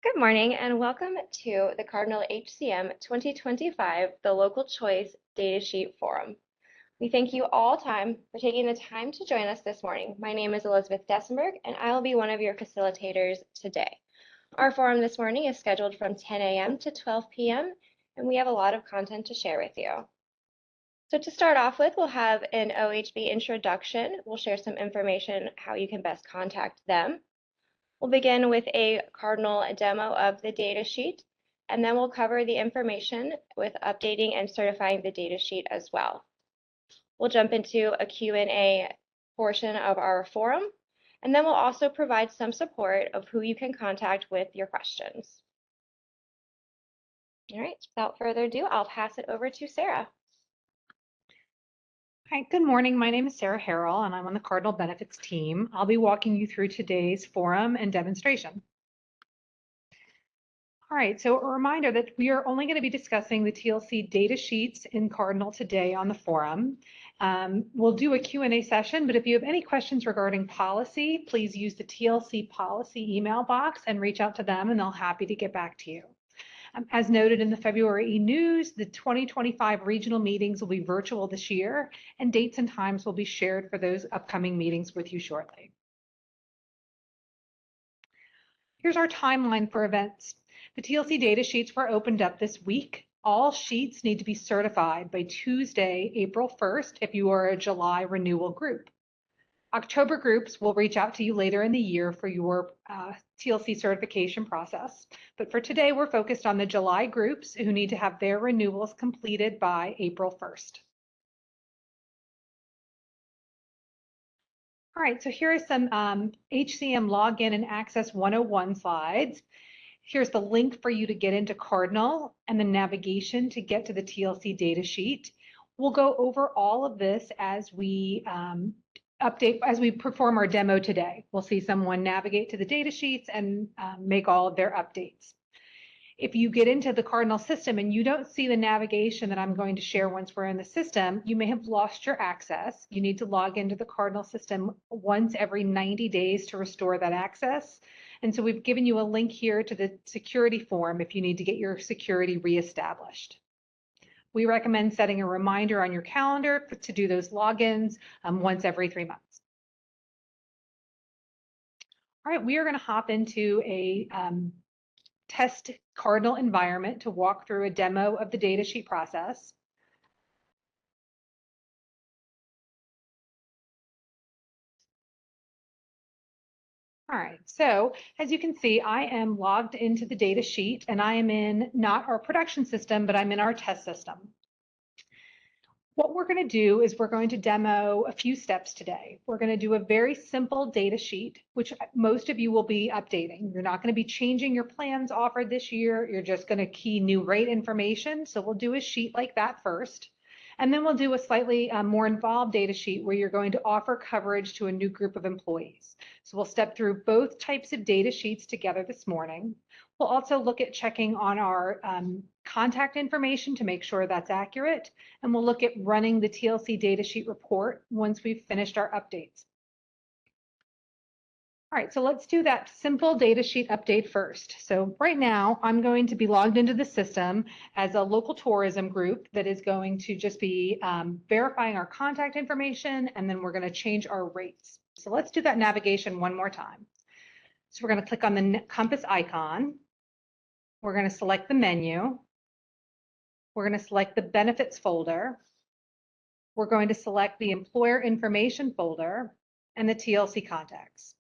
Good morning and welcome to the Cardinal HCM 2025, the Local Choice Data Sheet Forum. We thank you all for taking the time to join us this morning. My name is Elizabeth Dessenberg and I will be one of your facilitators today. Our forum this morning is scheduled from 10 a.m. to 12 p.m. and we have a lot of content to share with you. So to start off with, we'll have an OHB introduction. We'll share some information how you can best contact them. We'll begin with a Cardinal demo of the data sheet, and then we'll cover the information with updating and certifying the data sheet as well. We'll jump into a Q&A portion of our forum, and then we'll also provide some support of who you can contact with your questions. All right, without further ado, I'll pass it over to Sarah. Hi, good morning. My name is Sarah Harrell, and I'm on the Cardinal Benefits team. I'll be walking you through today's forum and demonstration. All right, so a reminder that we are only going to be discussing the TLC data sheets in Cardinal today on the forum. We'll do a Q&A session, but if you have any questions regarding policy, please use the TLC policy email box and reach out to them, and they'll be happy to get back to you. As noted in the February news, the 2025 regional meetings will be virtual this year, and dates and times will be shared for those upcoming meetings with you shortly. Here's our timeline for events. The TLC data sheets were opened up this week. All sheets need to be certified by Tuesday, April 1st, if you are a July renewal group. October groups will reach out to you later in the year for your TLC certification process. But for today, we're focused on the July groups who need to have their renewals completed by April 1st. All right, so here are some HCM login and access 101 slides. Here's the link for you to get into Cardinal and the navigation to get to the TLC data sheet. We'll go over all of this as we perform our demo today. We'll see someone navigate to the data sheets and make all of their updates. If you get into the Cardinal system and you don't see the navigation that I'm going to share once we're in the system, you may have lost your access. You need to log into the Cardinal system once every 90 days to restore that access. And so we've given you a link here to the security form if you need to get your security reestablished. We recommend setting a reminder on your calendar to do those logins once every 3 months. All right, we are going to hop into a test Cardinal environment to walk through a demo of the data sheet process. All right, so as you can see, I am logged into the data sheet and I am in not our production system, but I'm in our test system. What we're going to do is we're going to demo a few steps today. We're going to do a very simple data sheet, which most of you will be updating. You're not going to be changing your plans offered this year. You're just going to key new rate information. So we'll do a sheet like that first. And then we'll do a slightly more involved data sheet where you're going to offer coverage to a new group of employees. So we'll step through both types of data sheets together this morning. We'll also look at checking on our contact information to make sure that's accurate. And we'll look at running the TLC data sheet report once we've finished our updates. All right, so let's do that simple data sheet update first. So right now, I'm going to be logged into the system as a local tourism group that is going to just be verifying our contact information, and then we're going to change our rates. So let's do that navigation one more time. So we're going to click on the compass icon. We're going to select the menu. We're going to select the benefits folder. We're going to select the employer information folder and the TLC contacts.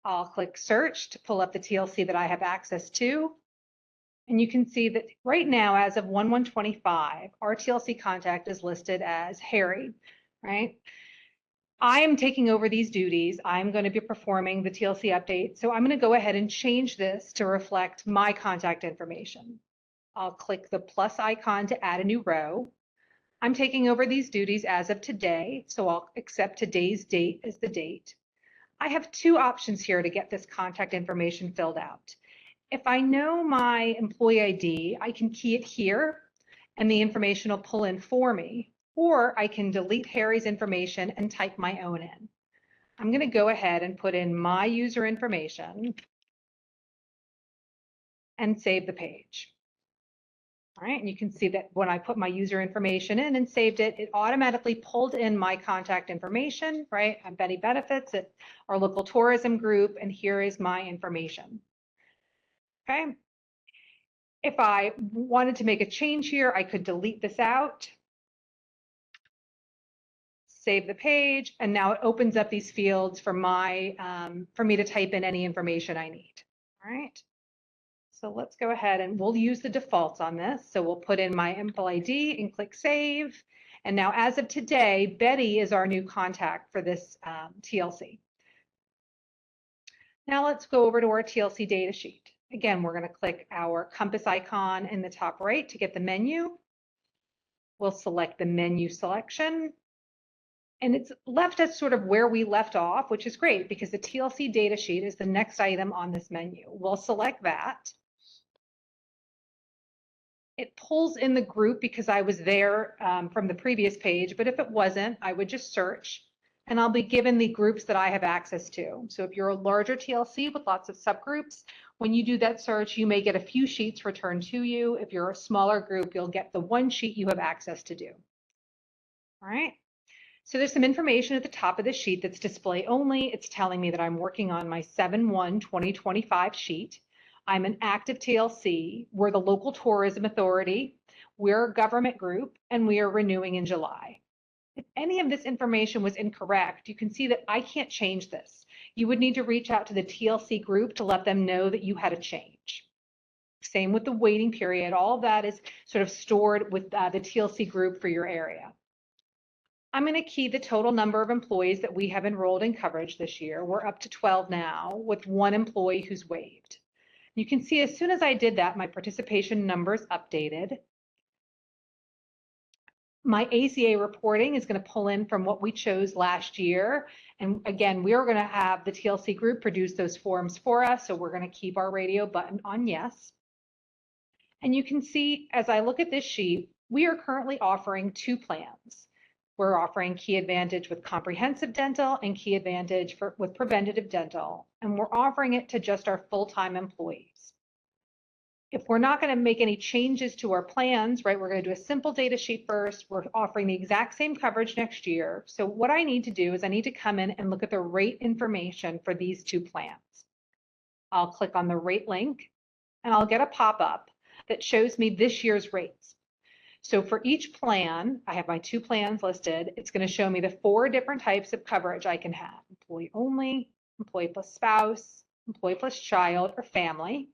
I'll click search to pull up the TLC that I have access to. And you can see that right now, as of 1/1/25, our TLC contact is listed as Harry, right? I am taking over these duties. I'm going to be performing the TLC update. So I'm going to go ahead and change this to reflect my contact information. I'll click the plus icon to add a new row. I'm taking over these duties as of today, so I'll accept today's date as the date. I have two options here to get this contact information filled out. If I know my employee ID, I can key it here and the information will pull in for me, or I can delete Harry's information and type my own in. I'm going to go ahead and put in my user information. and save the page. All right, and you can see that when I put my user information in and saved it, it automatically pulled in my contact information, right? I'm Betty Benefits at our local tourism group, and here is my information. Okay. If I wanted to make a change here, I could delete this out, save the page, and now it opens up these fields for for me to type in any information I need. All right. So let's go ahead and we'll use the defaults on this. So we'll put in my employee ID and click save. And now as of today, Betty is our new contact for this TLC. Now let's go over to our TLC data sheet. Again, we're going to click our compass icon in the top right to get the menu. We'll select the menu selection. And it's left us sort of where we left off, which is great because the TLC data sheet is the next item on this menu. We'll select that. It pulls in the group because I was there from the previous page, but if it wasn't, I would just search and I'll be given the groups that I have access to. So if you're a larger TLC with lots of subgroups, when you do that search, you may get a few sheets returned to you. If you're a smaller group, you'll get the one sheet you have access to do. All right. So there's some information at the top of the sheet that's display only. It's telling me that I'm working on my 7/1/2025 sheet. I'm an active TLC. We're the local tourism authority. We're a government group and we are renewing in July. If any of this information was incorrect, you can see that I can't change this. You would need to reach out to the TLC group to let them know that you had a change. Same with the waiting period. All of that is sort of stored with the TLC group for your area. I'm going to key the total number of employees that we have enrolled in coverage this year. We're up to 12 now with one employee who's waived. You can see as soon as I did that, my participation numbers updated. My ACA reporting is going to pull in from what we chose last year. And again, we are going to have the TLC group produce those forms for us. So we're going to keep our radio button on yes. And you can see as I look at this sheet, we are currently offering two plans. We're offering Key Advantage with comprehensive dental and Key Advantage with preventative dental. And we're offering it to just our full-time employees. If we're not going to make any changes to our plans, right, we're going to do a simple data sheet first. We're offering the exact same coverage next year. So what I need to do is I need to come in and look at the rate information for these two plans. I'll click on the rate link and I'll get a pop-up that shows me this year's rates. So for each plan, I have my two plans listed. It's going to show me the 4 different types of coverage I can have: employee only, employee plus spouse, employee plus child, or family.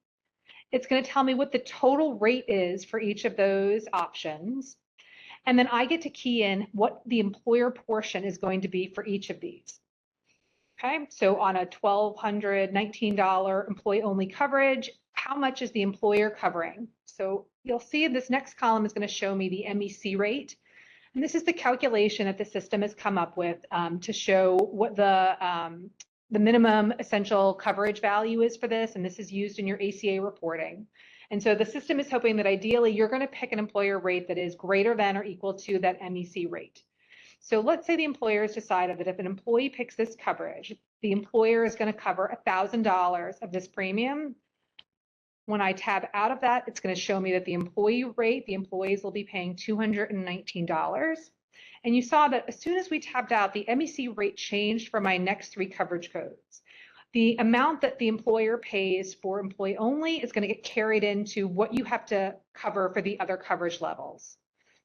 It's going to tell me what the total rate is for each of those options. And then I get to key in what the employer portion is going to be for each of these. Okay, so on a $1,219 employee only coverage, how much is the employer covering? So you'll see this next column is going to show me the MEC rate. And this is the calculation that the system has come up with to show what the minimum essential coverage value is for this. And this is used in your ACA reporting. And so the system is hoping that ideally you're going to pick an employer rate that is greater than or equal to that MEC rate. So let's say the employer has decided that if an employee picks this coverage, the employer is going to cover $1,000 of this premium. When I tab out of that, it's going to show me that the employee rate, the employees will be paying $219. And you saw that as soon as we tabbed out, the MEC rate changed for my next 3 coverage codes. The amount that the employer pays for employee only is going to get carried into what you have to cover for the other coverage levels.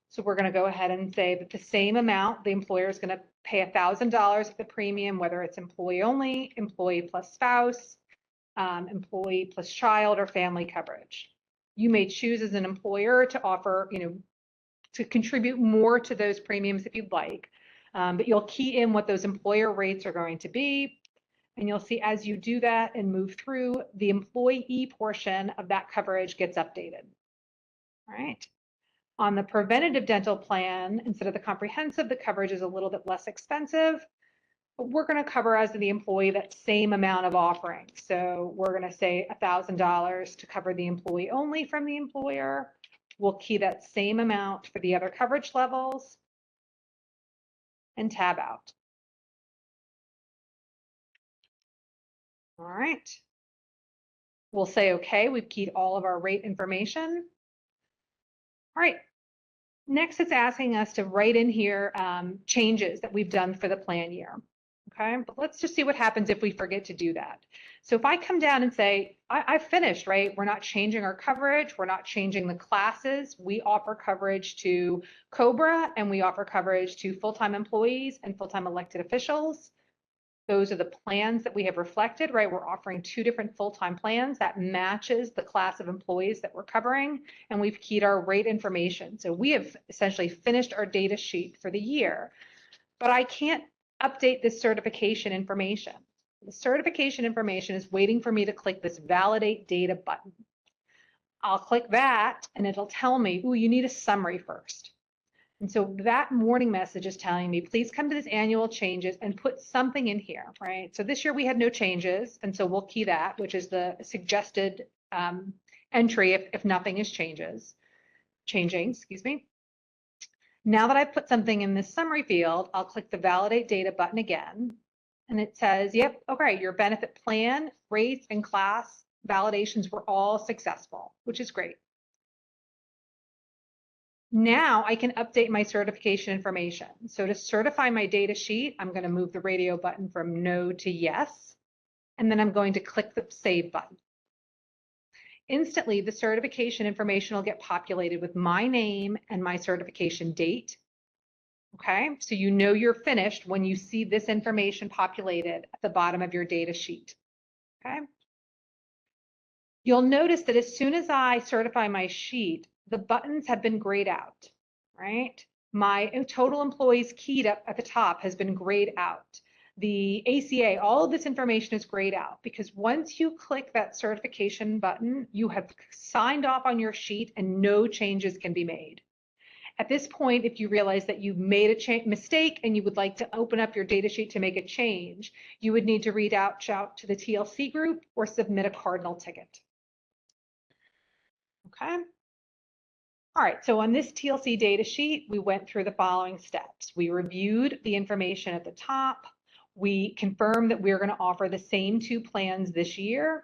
So we're going to go ahead and say that the same amount, the employer is going to pay $1,000 of the premium, whether it's employee only, employee plus spouse, employee plus child, or family coverage. You may choose as an employer to offer, to contribute more to those premiums if you'd like, but you'll key in what those employer rates are going to be. And you'll see as you do that and move through, the employee portion of that coverage gets updated. All right. On the preventative dental plan, instead of the comprehensive, the coverage is a little bit less expensive, but we're going to cover as the employee that same amount of offering. So we're going to say $1,000 to cover the employee only from the employer. We'll key that same amount for the other coverage levels and tab out. All right. We'll say, okay, we've keyed all of our rate information. All right, next it's asking us to write in here changes that we've done for the plan year. Okay, but let's just see what happens if we forget to do that. So if I come down and say, I've finished, right? We're not changing our coverage. We're not changing the classes. We offer coverage to COBRA and we offer coverage to full-time employees and full-time elected officials. Those are the plans that we have reflected, right? We're offering 2 different full-time plans that matches the class of employees that we're covering, and we've keyed our rate information. So we have essentially finished our data sheet for the year, but I can't update this certification information. The certification information is waiting for me to click this validate data button. I'll click that and it'll tell me, ooh, you need a summary first. And so that warning message is telling me, please come to this annual changes and put something in here, right? So this year we had no changes, and so we'll key that, which is the suggested entry if nothing is changing, excuse me. Now that I've put something in this summary field, I'll click the validate data button again, and it says, yep, okay, your benefit plan, rates, and class validations were all successful, which is great. Now I can update my certification information. So to certify my data sheet, I'm going to move the radio button from no to yes, and then I'm going to click the save button. Instantly, the certification information will get populated with my name and my certification date. Okay, so you know you're finished when you see this information populated at the bottom of your data sheet. Okay. You'll notice that as soon as I certify my sheet, the buttons have been grayed out, right? My total employees keyed up at the top has been grayed out. The ACA, all of this information is grayed out because once you click that certification button, you have signed off on your sheet and no changes can be made. At this point, if you realize that you've made a mistake and you would like to open up your data sheet to make a change, you would need to reach out to the TLC group or submit a Cardinal ticket. Okay. All right, so on this TLC data sheet, we went through the following steps. We reviewed the information at the top. We confirmed that we're going to offer the same 2 plans this year.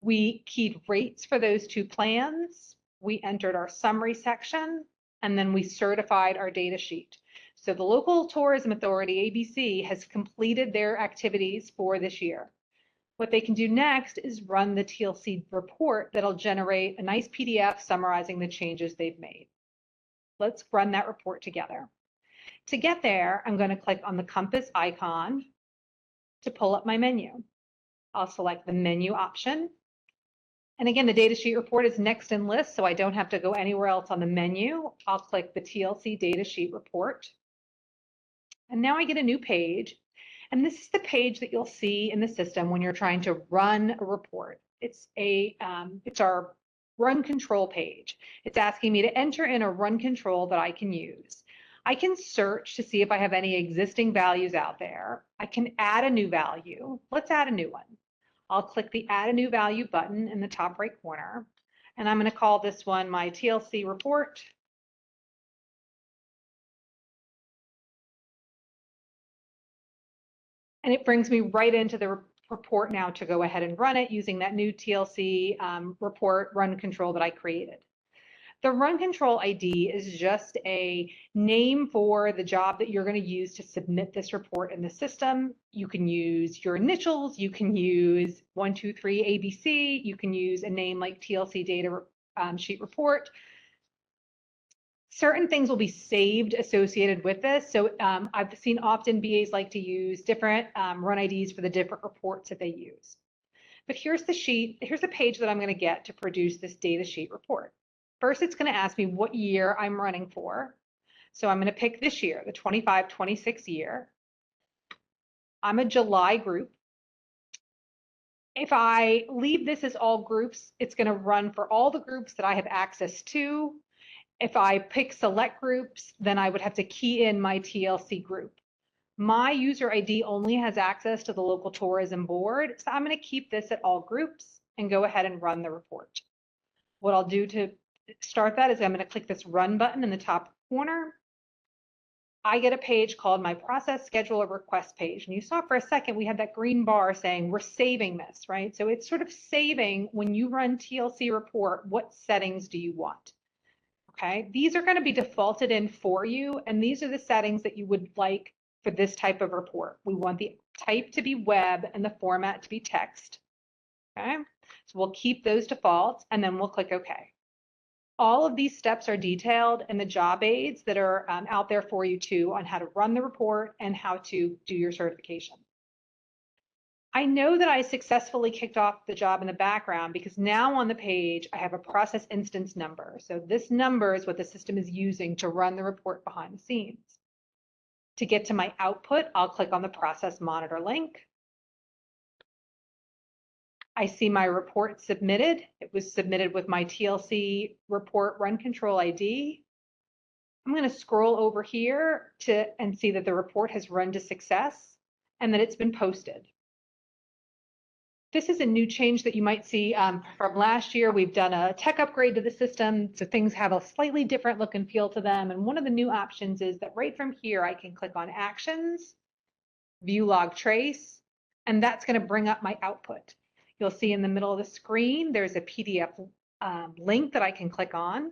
We keyed rates for those 2 plans. We entered our summary section, and then we certified our data sheet. So the Local Tourism Authority, ABC, has completed their activities for this year. What they can do next is run the TLC report that'll generate a nice PDF summarizing the changes they've made. Let's run that report together. To get there, I'm going to click on the compass icon to pull up my menu. I'll select the menu option. And again, the data sheet report is next in list, so I don't have to go anywhere else on the menu. I'll click the TLC data sheet report. And now I get a new page. And this is the page that you'll see in the system when you're trying to run a report. It's our run control page. It's asking me to enter in a run control that I can use. I can search to see if I have any existing values out there. I can add a new value. Let's add a new one. I'll click the add a new value button in the top right corner. And I'm going to call this one my TLC report. And it brings me right into the report now to go ahead and run it using that new TLC report run control that I created. The run control ID is just a name for the job that you're going to use to submit this report in the system. You can use your initials, you can use 123 ABC, you can use a name like TLC Data Sheet Report. Certain things will be saved associated with this. So I've seen often BAs like to use different run IDs for the different reports that they use. But here's the sheet, here's the page that I'm going to get to produce this data sheet report. First, it's going to ask me what year I'm running for. So I'm going to pick this year, the 25-26 year. I'm a July group. If I leave this as all groups, it's going to run for all the groups that I have access to. If I pick select groups, then I would have to key in my TLC group. My user ID only has access to the local tourism board, so I'm going to keep this at all groups and go ahead and run the report. What I'll do to start that is I'm going to click this run button in the top corner. I get a page called my process schedule or request page. And you saw for a second, we had that green bar saying we're saving this, right? So it's sort of saving when you run TLC report, what settings do you want? Okay, these are going to be defaulted in for you. And these are the settings that you would like for this type of report. We want the type to be web and the format to be text. Okay, so we'll keep those defaults and then we'll click OK. All of these steps are detailed in the job aids that are out there for you too on how to run the report and how to do your certification. I know that I successfully kicked off the job in the background because now on the page, I have a process instance number. So this number is what the system is using to run the report behind the scenes. To get to my output, I'll click on the process monitor link. I see my report submitted. It was submitted with my TLC report run control ID. I'm going to scroll over here and see that the report has run to success and that it's been posted. This is a new change that you might see from last year. We've done a tech upgrade to the system, so things have a slightly different look and feel to them. And one of the new options is that right from here, I can click on Actions, View Log Trace, and that's going to bring up my output. You'll see in the middle of the screen, there's a PDF link that I can click on.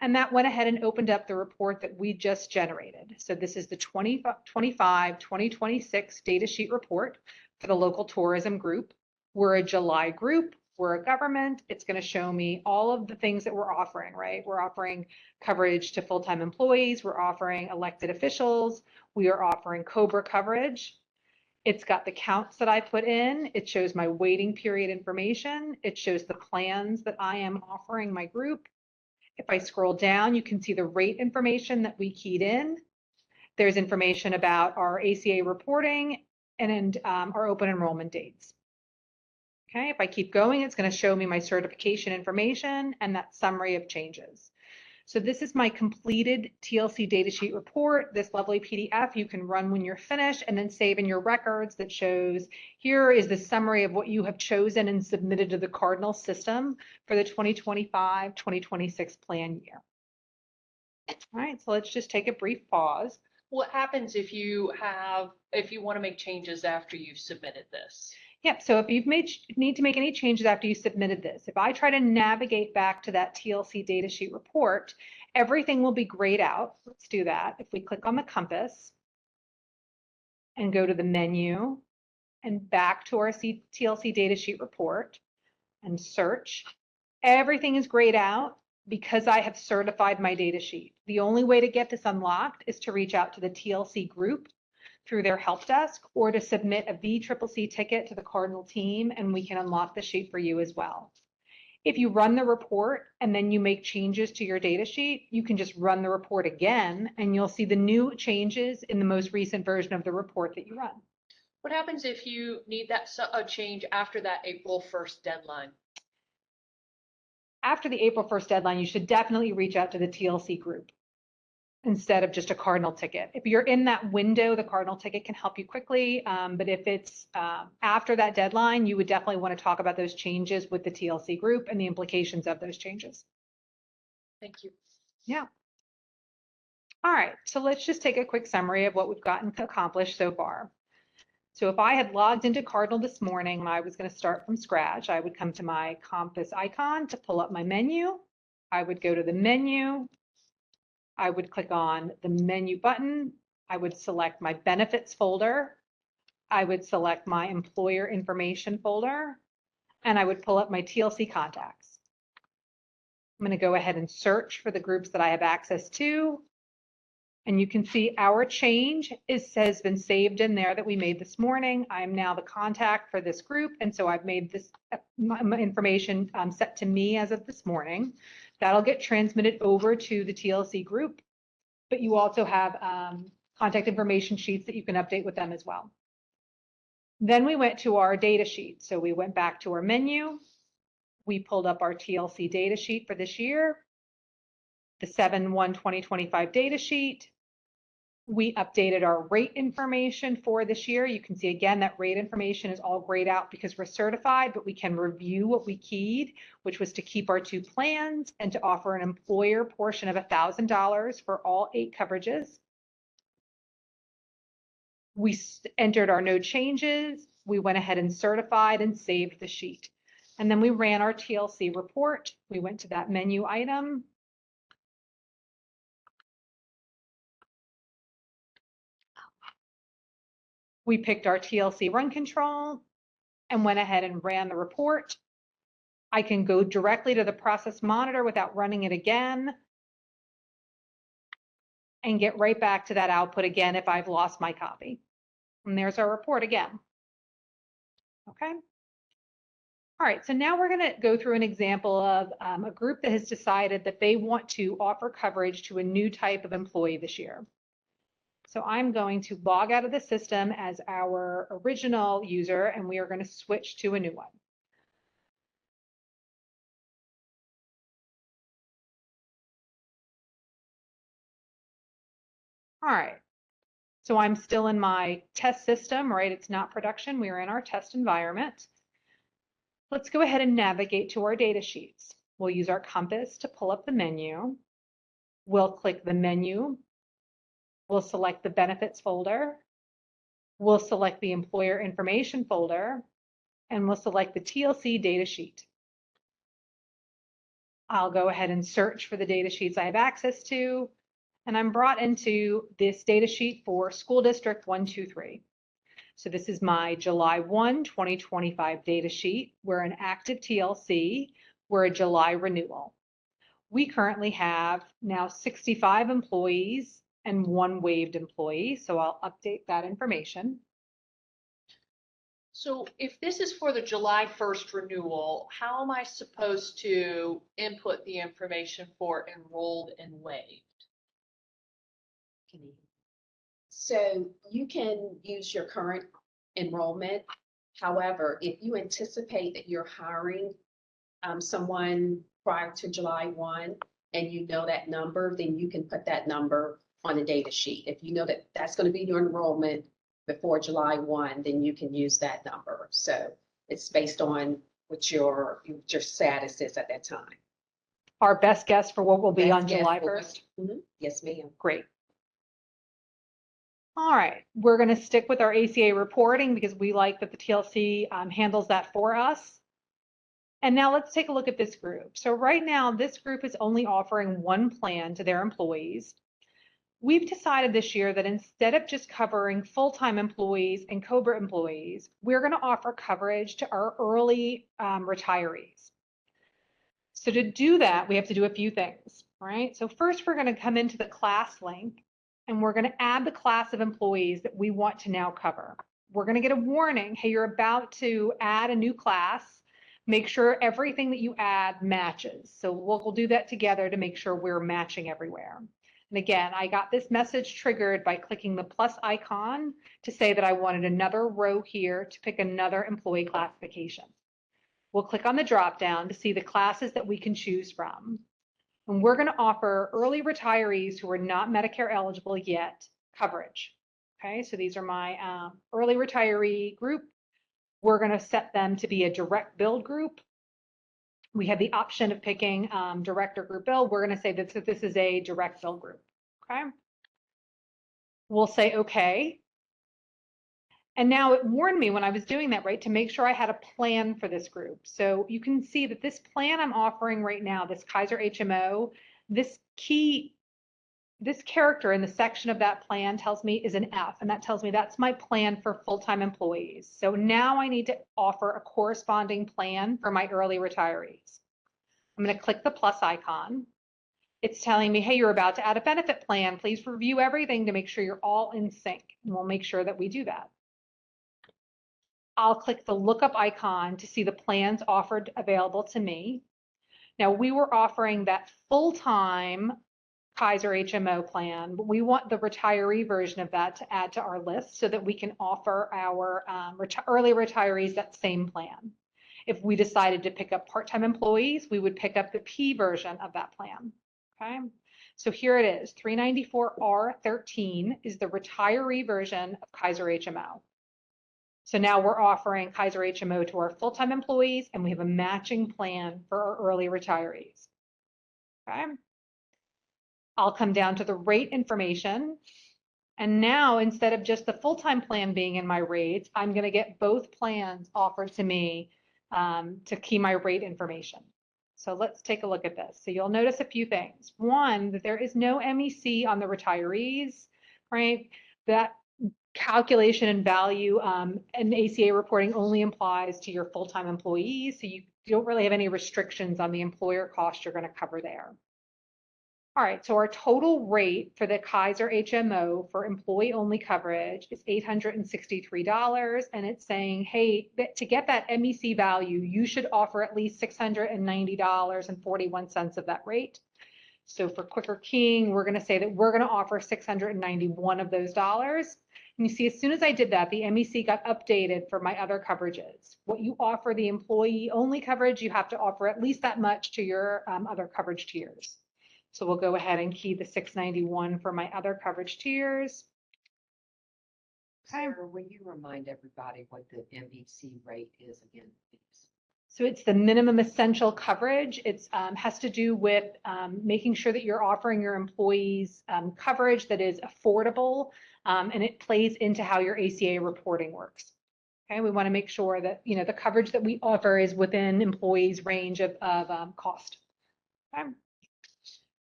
And that went ahead and opened up the report that we just generated. So this is the 2025-2026 data sheet report for the local tourism group. We're a July group, we're a government. It's going to show me all of the things that we're offering, right? We're offering coverage to full-time employees, we're offering elected officials, we are offering COBRA coverage. It's got the counts that I put in. It shows my waiting period information. It shows the plans that I am offering my group. If I scroll down, you can see the rate information that we keyed in. There's information about our ACA reporting and our open enrollment dates. Okay, if I keep going, it's going to show me my certification information and that summary of changes. So this is my completed TLC data sheet report. This lovely PDF you can run when you're finished and then save in your records that shows here is the summary of what you have chosen and submitted to the Cardinal system for the 2025-2026 plan year. All right, so let's just take a brief pause. What happens if you want to make changes after you've submitted this? Yep, so if you've need to make any changes after you submitted this, if I try to navigate back to that TLC data sheet report, everything will be grayed out. Let's do that. If we click on the compass and go to the menu and back to our TLC data sheet report and search, everything is grayed out because I have certified my data sheet. The only way to get this unlocked is to reach out to the TLC group through their help desk or to submit a VCCC ticket to the Cardinal team and we can unlock the sheet for you as well. If you run the report and then you make changes to your data sheet, you can just run the report again and you'll see the new changes in the most recent version of the report that you run. What happens if you need a change after that April 1st deadline? After the April 1st deadline, you should definitely reach out to the TLC group instead of just a Cardinal ticket. If you're in that window, the Cardinal ticket can help you quickly. But if it's after that deadline, you would definitely want to talk about those changes with the TLC group and the implications of those changes. Thank you. Yeah. All right, so let's just take a quick summary of what we've gotten accomplished so far. So if I had logged into Cardinal this morning and I was going to start from scratch, I would come to my compass icon to pull up my menu. I would go to the menu. I would click on the menu button. I would select my benefits folder. I would select my employer information folder, and I would pull up my TLC contacts. I'm going to go ahead and search for the groups that I have access to. And you can see our change has been saved in there that we made this morning. I'm now the contact for this group. And so I've made this information set to me as of this morning. That'll get transmitted over to the TLC group, but you also have contact information sheets that you can update with them as well. Then we went to our data sheet. So we went back to our menu. We pulled up our TLC data sheet for this year, the 7/1/2025 data sheet. We updated our rate information for this year. You can see again that rate information is all grayed out because we're certified, but we can review what we keyed, which was to keep our 2 plans and to offer an employer portion of $1,000 for all 8 coverages. We entered our no changes. We went ahead and certified and saved the sheet. And then we ran our TLC report. We went to that menu item. We picked our TLC run control and went ahead and ran the report. I can go directly to the process monitor without running it again and get right back to that output again if I've lost my copy. And there's our report again. Okay. All right, so now we're going to go through an example of a group that has decided that they want to offer coverage to a new type of employee this year. So I'm going to log out of the system as our original user, and we are going to switch to a new one. All right, so I'm still in my test system, right? It's not production. We are in our test environment. Let's go ahead and navigate to our data sheets. We'll use our compass to pull up the menu. We'll click the menu. We'll select the benefits folder. We'll select the employer information folder, and we'll select the TLC data sheet. I'll go ahead and search for the data sheets I have access to, and I'm brought into this data sheet for School District 123. So this is my July 1, 2025 data sheet. We're an active TLC. We're a July renewal. We currently have now 65 employees and 1 waived employee, so I'll update that information. So if this is for the July 1st renewal, how am I supposed to input the information for enrolled and waived? So you can use your current enrollment. However, if you anticipate that you're hiring someone prior to July 1 and you know that number, then you can put that number on a data sheet. If you know that that's going to be your enrollment before July 1, then you can use that number. So it's based on what your status is at that time. Our best guess for what will be on Best guess July for 1st? Yes, ma'am. Great. All right, we're going to stick with our ACA reporting because we like that the TLC handles that for us. And now let's take a look at this group. So right now, this group is only offering 1 plan to their employees. We've decided this year that instead of just covering full-time employees and COBRA employees, we're going to offer coverage to our early retirees. So to do that, we have to do a few things, right? So first, we're going to come into the class link, and we're going to add the class of employees that we want to now cover. We're going to get a warning, hey, you're about to add a new class. Make sure everything that you add matches. So we'll do that together to make sure we're matching everywhere. And again, I got this message triggered by clicking the plus icon to say that I wanted another row here to pick another employee classification. We'll click on the drop down to see the classes that we can choose from. And we're going to offer early retirees who are not Medicare eligible yet coverage. Okay, so these are my early retiree group. We're going to set them to be a direct billed group. We have the option of picking direct or group bill. We're going to say that this is a direct bill group. Okay. We'll say okay. And now it warned me when I was doing that, right, to make sure I had a plan for this group. So you can see that this plan I'm offering right now, this Kaiser HMO, this character in the section of that plan tells me is an F, and that tells me that's my plan for full-time employees. So now I need to offer a corresponding plan for my early retirees. I'm going to click the plus icon. It's telling me, hey, you're about to add a benefit plan. Please review everything to make sure you're all in sync. And we'll make sure that we do that. I'll click the lookup icon to see the plans offered available to me. Now, we were offering that full-time Kaiser HMO plan, but we want the retiree version of that to add to our list so that we can offer our early retirees that same plan. If we decided to pick up part-time employees, we would pick up the P version of that plan. Okay, So here it is, 394R13 is the retiree version of Kaiser HMO. So now we're offering Kaiser HMO to our full-time employees, and we have a matching plan for our early retirees. Okay. I'll come down to the rate information. And now, instead of just the full-time plan being in my rates, I'm going to get both plans offered to me to key my rate information. So let's take a look at this. So you'll notice a few things. One, that there is no MEC on the retirees, right? That calculation and value and ACA reporting only applies to your full-time employees. So you don't really have any restrictions on the employer cost you're going to cover there. All right, so our total rate for the Kaiser HMO for employee-only coverage is $863, and it's saying, hey, to get that MEC value, you should offer at least $690.41 of that rate. So for quicker keying, we're going to say that we're going to offer 691 of those dollars. And you see, as soon as I did that, the MEC got updated for my other coverages. What you offer the employee-only coverage, you have to offer at least that much to your other coverage tiers. So we'll go ahead and key the 691 for my other coverage tiers. Okay. Sarah, will you remind everybody what the MEC rate is again, please? So it's the minimum essential coverage. It has to do with making sure that you're offering your employees coverage that is affordable, and it plays into how your ACA reporting works. Okay, we want to make sure that the coverage that we offer is within employees' range of cost. Okay.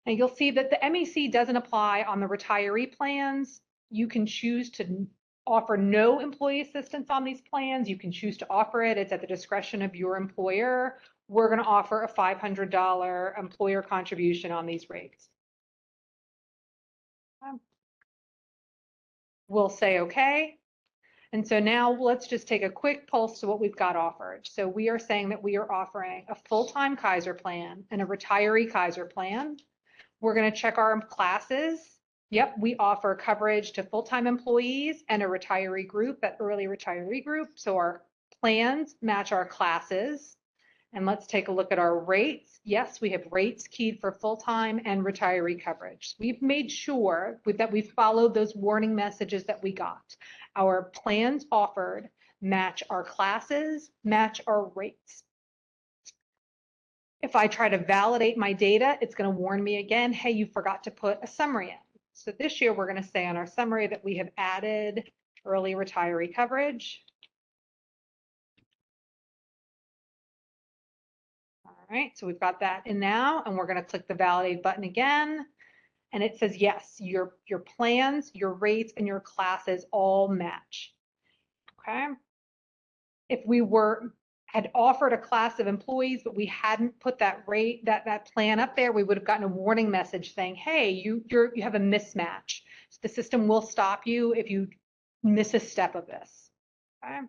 And you'll see that the MEC doesn't apply on the retiree plans. You can choose to offer no employee assistance on these plans. You can choose to offer it. It's at the discretion of your employer. We're going to offer a $500 employer contribution on these rates. We'll say okay. And so now let's just take a quick pulse to what we've got offered. So we are saying that we are offering a full-time Kaiser plan and a retiree Kaiser plan. We're going to check our classes. Yep, we offer coverage to full-time employees and a retiree group, that early retiree group. So our plans match our classes. And let's take a look at our rates. Yes, we have rates keyed for full-time and retiree coverage. We've made sure that we've followed those warning messages that we got. Our plans offered match our classes, match our rates. If I try to validate my data, it's going to warn me again, hey, you forgot to put a summary in. So this year, we're going to say on our summary that we have added early retiree coverage. All right, so we've got that in now, and we're going to click the validate button again. And it says, yes, your plans, your rates, and your classes all match. Okay. If we had offered a class of employees, but we hadn't put that rate, that plan up there, we would have gotten a warning message saying, hey, you have a mismatch. So the system will stop you if you miss a step of this. Okay.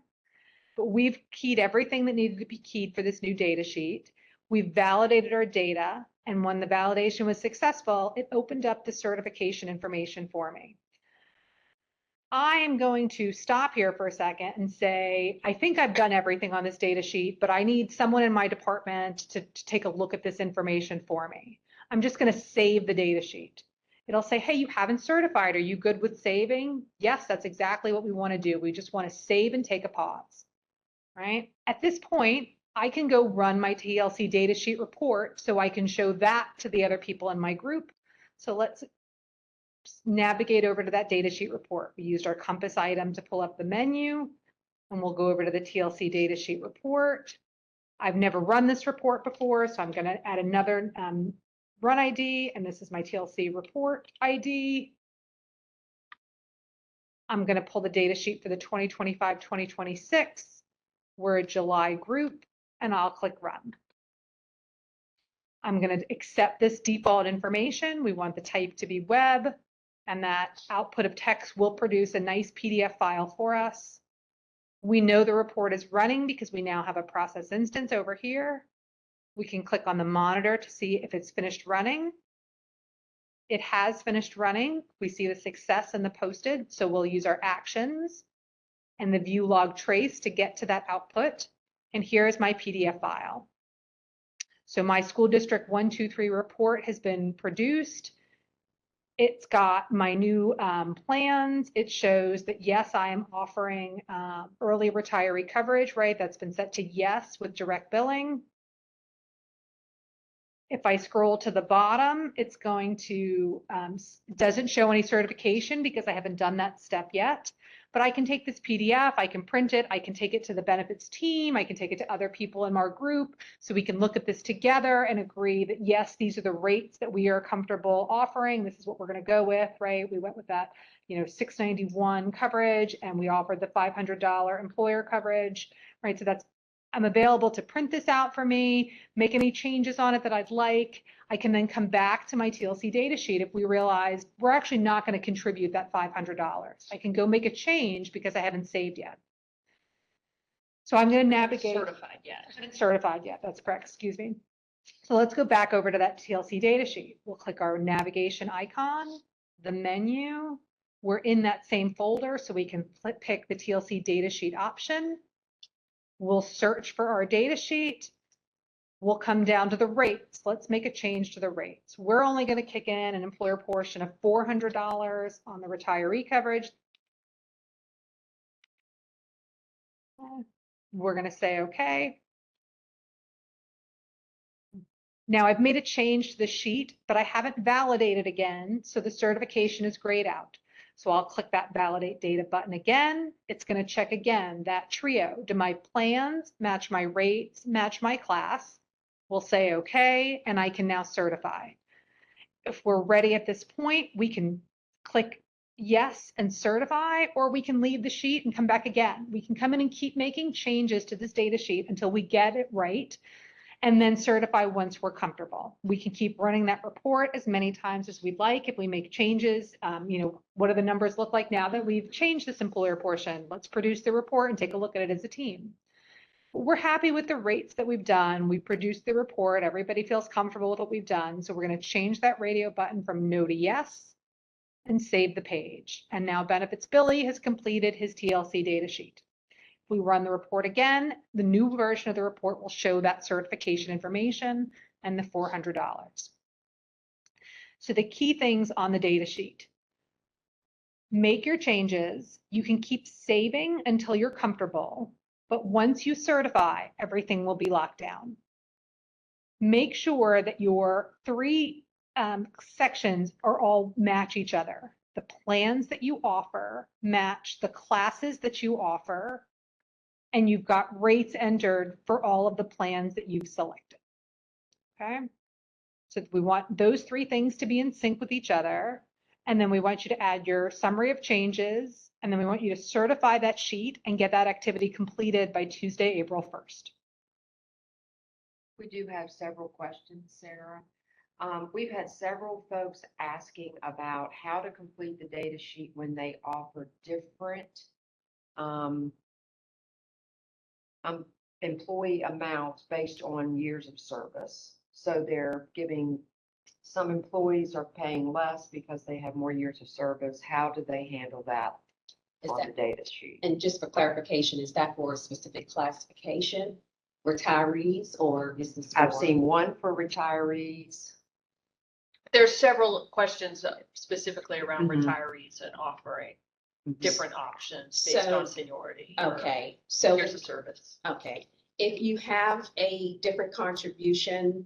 But we've keyed everything that needed to be keyed for this new data sheet. We've validated our data, and when the validation was successful, it opened up the certification information for me. I am going to stop here for a second and say, I think I've done everything on this data sheet, but I need someone in my department to take a look at this information for me. I'm just going to save the data sheet. It'll say, hey, you haven't certified. Are you good with saving? Yes, that's exactly what we want to do. We just want to save and take a pause, right? At this point, I can go run my TLC data sheet report so I can show that to the other people in my group. So let's navigate over to that data sheet report. We used our compass item to pull up the menu, and we'll go over to the TLC data sheet report. I've never run this report before, so I'm going to add another run ID, and this is my TLC report ID. I'm going to pull the data sheet for the 2025-2026. We're a July group, and I'll click run. I'm going to accept this default information. We want the type to be web, and that output of text will produce a nice PDF file for us. We know the report is running because we now have a process instance over here. We can click on the monitor to see if it's finished running. It has finished running. We see the success in the posted, so we'll use our actions and the view log trace to get to that output. And here is my PDF file. So my school district 123 report has been produced. It's got my new plans. It shows that, yes, I am offering early retiree coverage, right? That's been set to yes with direct billing. If I scroll to the bottom, it's going to, doesn't show any certification because I haven't done that step yet. But I can take this PDF, I can print it, I can take it to the benefits team, I can take it to other people in our group so we can look at this together and agree that, yes, these are the rates that we are comfortable offering. This is what we're going to go with, right? We went with that, $691 coverage, and we offered the $500 employer coverage, right? So I'm available to print this out for me, make any changes on it that I'd like. I can then come back to my TLC data sheet if we realize we're actually not going to contribute that $500. I can go make a change because I haven't saved yet. So I'm going to navigate. Certified yet. I haven't certified yet. That's correct. Excuse me. So let's go back over to that TLC data sheet. We'll click our navigation icon, the menu. We're in that same folder, so we can pick the TLC data sheet option. We'll search for our data sheet. We'll come down to the rates. Let's make a change to the rates. We're only going to kick in an employer portion of $400 on the retiree coverage. We're going to say okay. Now I've made a change to the sheet, but I haven't validated again, so the certification is grayed out. So I'll click that validate data button again. It's going to check again that trio. Do my plans match my rates, match my class? We'll say okay, and I can now certify. If we're ready at this point, we can click yes and certify, or we can leave the sheet and come back again. We can come in and keep making changes to this data sheet until we get it right, and then certify once we're comfortable. We can keep running that report as many times as we'd like. If we make changes, what do the numbers look like now that we've changed this employer portion? Let's produce the report and take a look at it as a team. We're happy with the rates that we've done. We produced the report. Everybody feels comfortable with what we've done. So we're going to change that radio button from no to yes and save the page. And now Benefits Billy has completed his TLC data sheet. If we run the report again, the new version of the report will show that certification information and the $400. So the key things on the data sheet: make your changes. You can keep saving until you're comfortable, but once you certify, everything will be locked down. Make sure that your three sections are all match each other. The plans that you offer match the classes that you offer, and you've got rates entered for all of the plans that you've selected. Okay, so we want those three things to be in sync with each other. And then we want you to add your summary of changes. And then we want you to certify that sheet and get that activity completed by Tuesday, April 1st. We do have several questions, Sarah. We've had several folks asking about how to complete the data sheet when they offer different employee amounts based on years of service. So they're giving, some employees are paying less because they have more years of service. How do they handle that on the data sheet? And just for clarification, is that for a specific classification, retirees, or is this? I've seen one for retirees. There's several questions specifically around retirees and offering different options based on seniority. Okay, so Years of service. okay, if you have a different contribution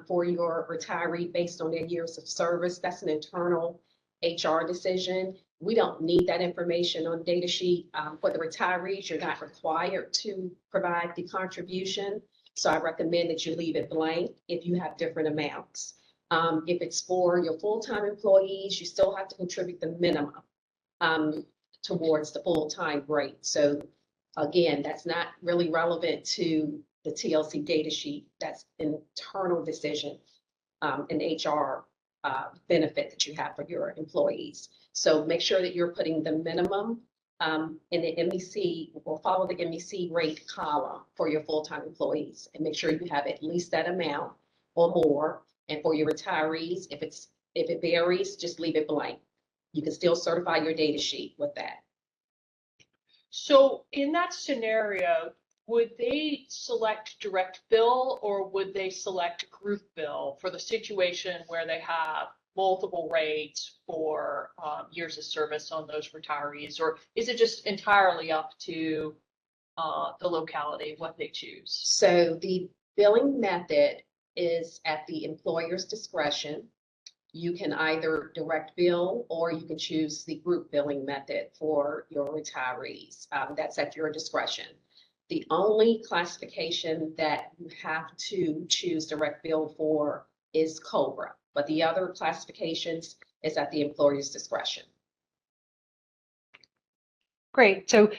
for your retiree based on their years of service, that's an internal HR decision. We don't need that information on data sheet. For the retirees, you're not required to provide the contribution. So I recommend that you leave it blank if you have different amounts. If it's for your full-time employees, you still have to contribute the minimum towards the full-time rate. So again, that's not really relevant to the TLC data sheet. That's an internal decision, an HR benefit that you have for your employees. So make sure that you're putting the minimum in the MEC, or follow the MEC rate column for your full-time employees, and make sure you have at least that amount or more. And for your retirees, if it varies, just leave it blank. You can still certify your data sheet with that. So in that scenario, would they select direct bill or would they select group bill for the situation where they have multiple rates for years of service on those retirees? Or is it just entirely up to the locality, what they choose? So the billing method is at the employer's discretion. You can either direct bill or you can choose the group billing method for your retirees. That's at your discretion. The only classification that you have to choose direct bill for is COBRA, but the other classifications is at the employer's discretion. Great. So,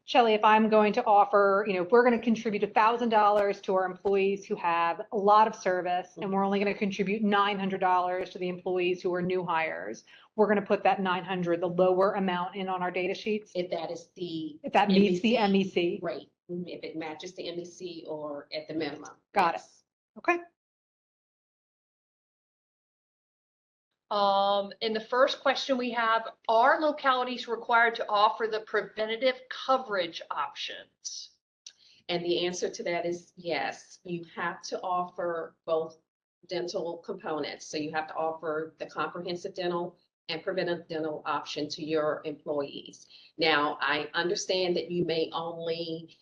Shelley, if I'm going to offer, if we're going to contribute $1,000 to our employees who have a lot of service, and we're only going to contribute $900 to the employees who are new hires, we're going to put that 900, the lower amount, in on our data sheets. If that is the If that meets the MEC MEC. rate, if it matches the MEC or at the minimum. Got it. Yes. Okay. In the first question we have, are localities required to offer the preventative coverage options? And the answer to that is yes. You have to offer both dental components. So you have to offer the comprehensive dental and preventive dental option to your employees. Now, I understand that you may only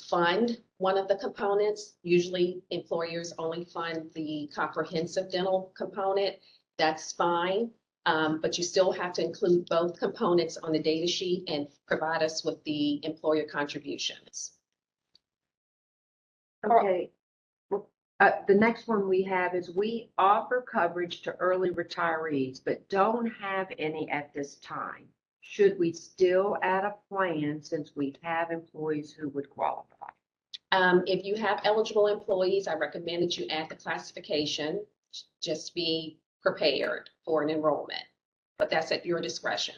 fund one of the components. Usually employers only fund the comprehensive dental component. That's fine, but you still have to include both components on the data sheet and provide us with the employer contributions. Okay. Well, the next one we have is we offer coverage to early retirees, but don't have any at this time. Should we still add a plan since we have employees who would qualify? If you have eligible employees, I recommend that you add the classification. Just be prepared for an enrollment, but that's at your discretion.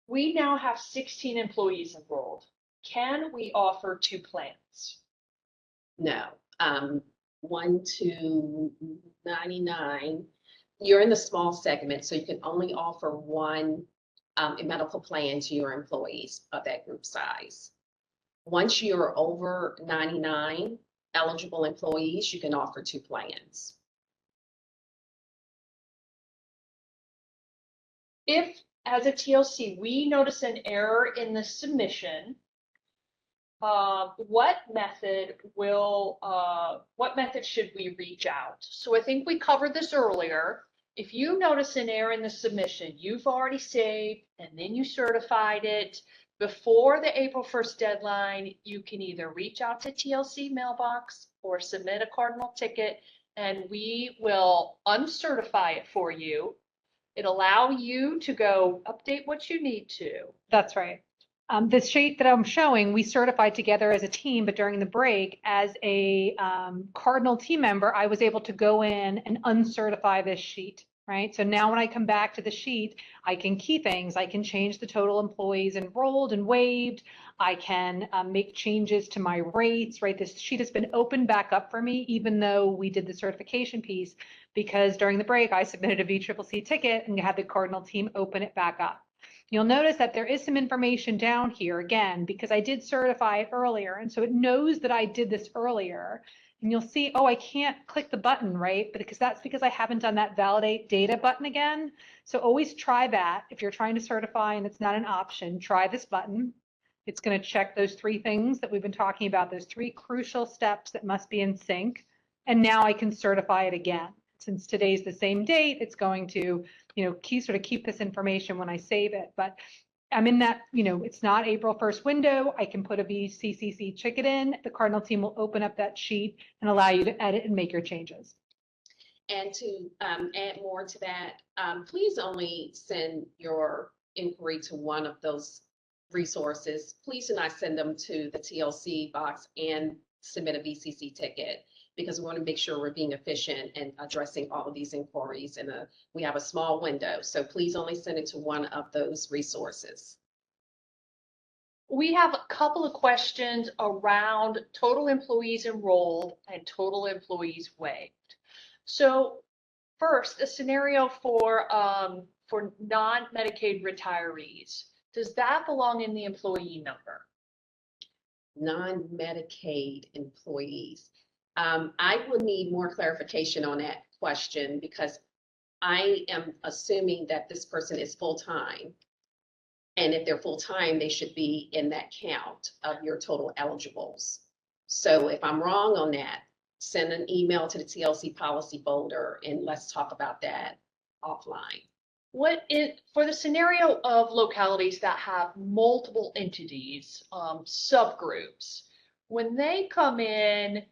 We now have 16 employees enrolled. Can we offer 2 plans? No, 1 to 99. You're in the small segment, so you can only offer one medical plan to your employees of that group size. Once you're over 99 eligible employees, you can offer 2 plans. If, as a TLC, we notice an error in the submission, what method should we reach out? So I think we covered this earlier. If you notice an error in the submission, you've already saved and then you certified it before the April 1st deadline, you can either reach out to TLC mailbox or submit a Cardinal ticket, and we will uncertify it for you. It'll allow you to go update what you need to. That's right. The sheet that I'm showing, we certified together as a team, but during the break, as a Cardinal team member, I was able to go in and uncertify this sheet, right? So now when I come back to the sheet, I can key things. I can change the total employees enrolled and waived. I can make changes to my rates, right? This sheet has been opened back up for me, even though we did the certification piece, because during the break, I submitted a VCCC ticket and had the Cardinal team open it back up. You'll notice that there is some information down here again, because I did certify it earlier. And so it knows that I did this earlier. And you'll see, oh, I can't click the button, right? But that's because I haven't done that validate data button again. So always try that. If you're trying to certify and it's not an option, try this button. It's going to check those 3 things that we've been talking about, those 3 crucial steps that must be in sync. And now I can certify it again. Since today's the same date, it's going to, keep this information when I save it. But I'm in that, it's not April 1st window. I can put a VCCC ticket in. The Cardinal team will open up that sheet and allow you to edit and make your changes. And to add more to that, please only send your inquiry to one of those resources. Please do not send them to the TLC box and submit a VCC ticket, because we want to make sure we're being efficient and addressing all of these inquiries. And we have a small window, so please only send it to one of those resources. We have a couple of questions around total employees enrolled and total employees waived. So first, a scenario for non-Medicaid retirees. Does that belong in the employee number? non-Medicaid employees. I will need more clarification on that question because I am assuming that this person is full-time. And if they're full-time, they should be in that count of your total eligibles. So if I'm wrong on that, send an email to the TLC policy folder and let's talk about that offline. For the scenario of localities that have multiple entities, subgroups, when they come in,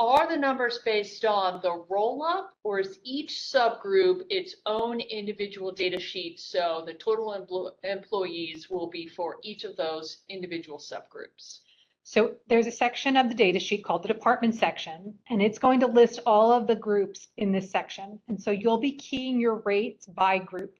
are the numbers based on the roll-up, or is each subgroup its own individual data sheet? So the total employees will be for each of those individual subgroups. So there's a section of the data sheet called the department section, and it's going to list all of the groups in this section. And so you'll be keying your rates by group.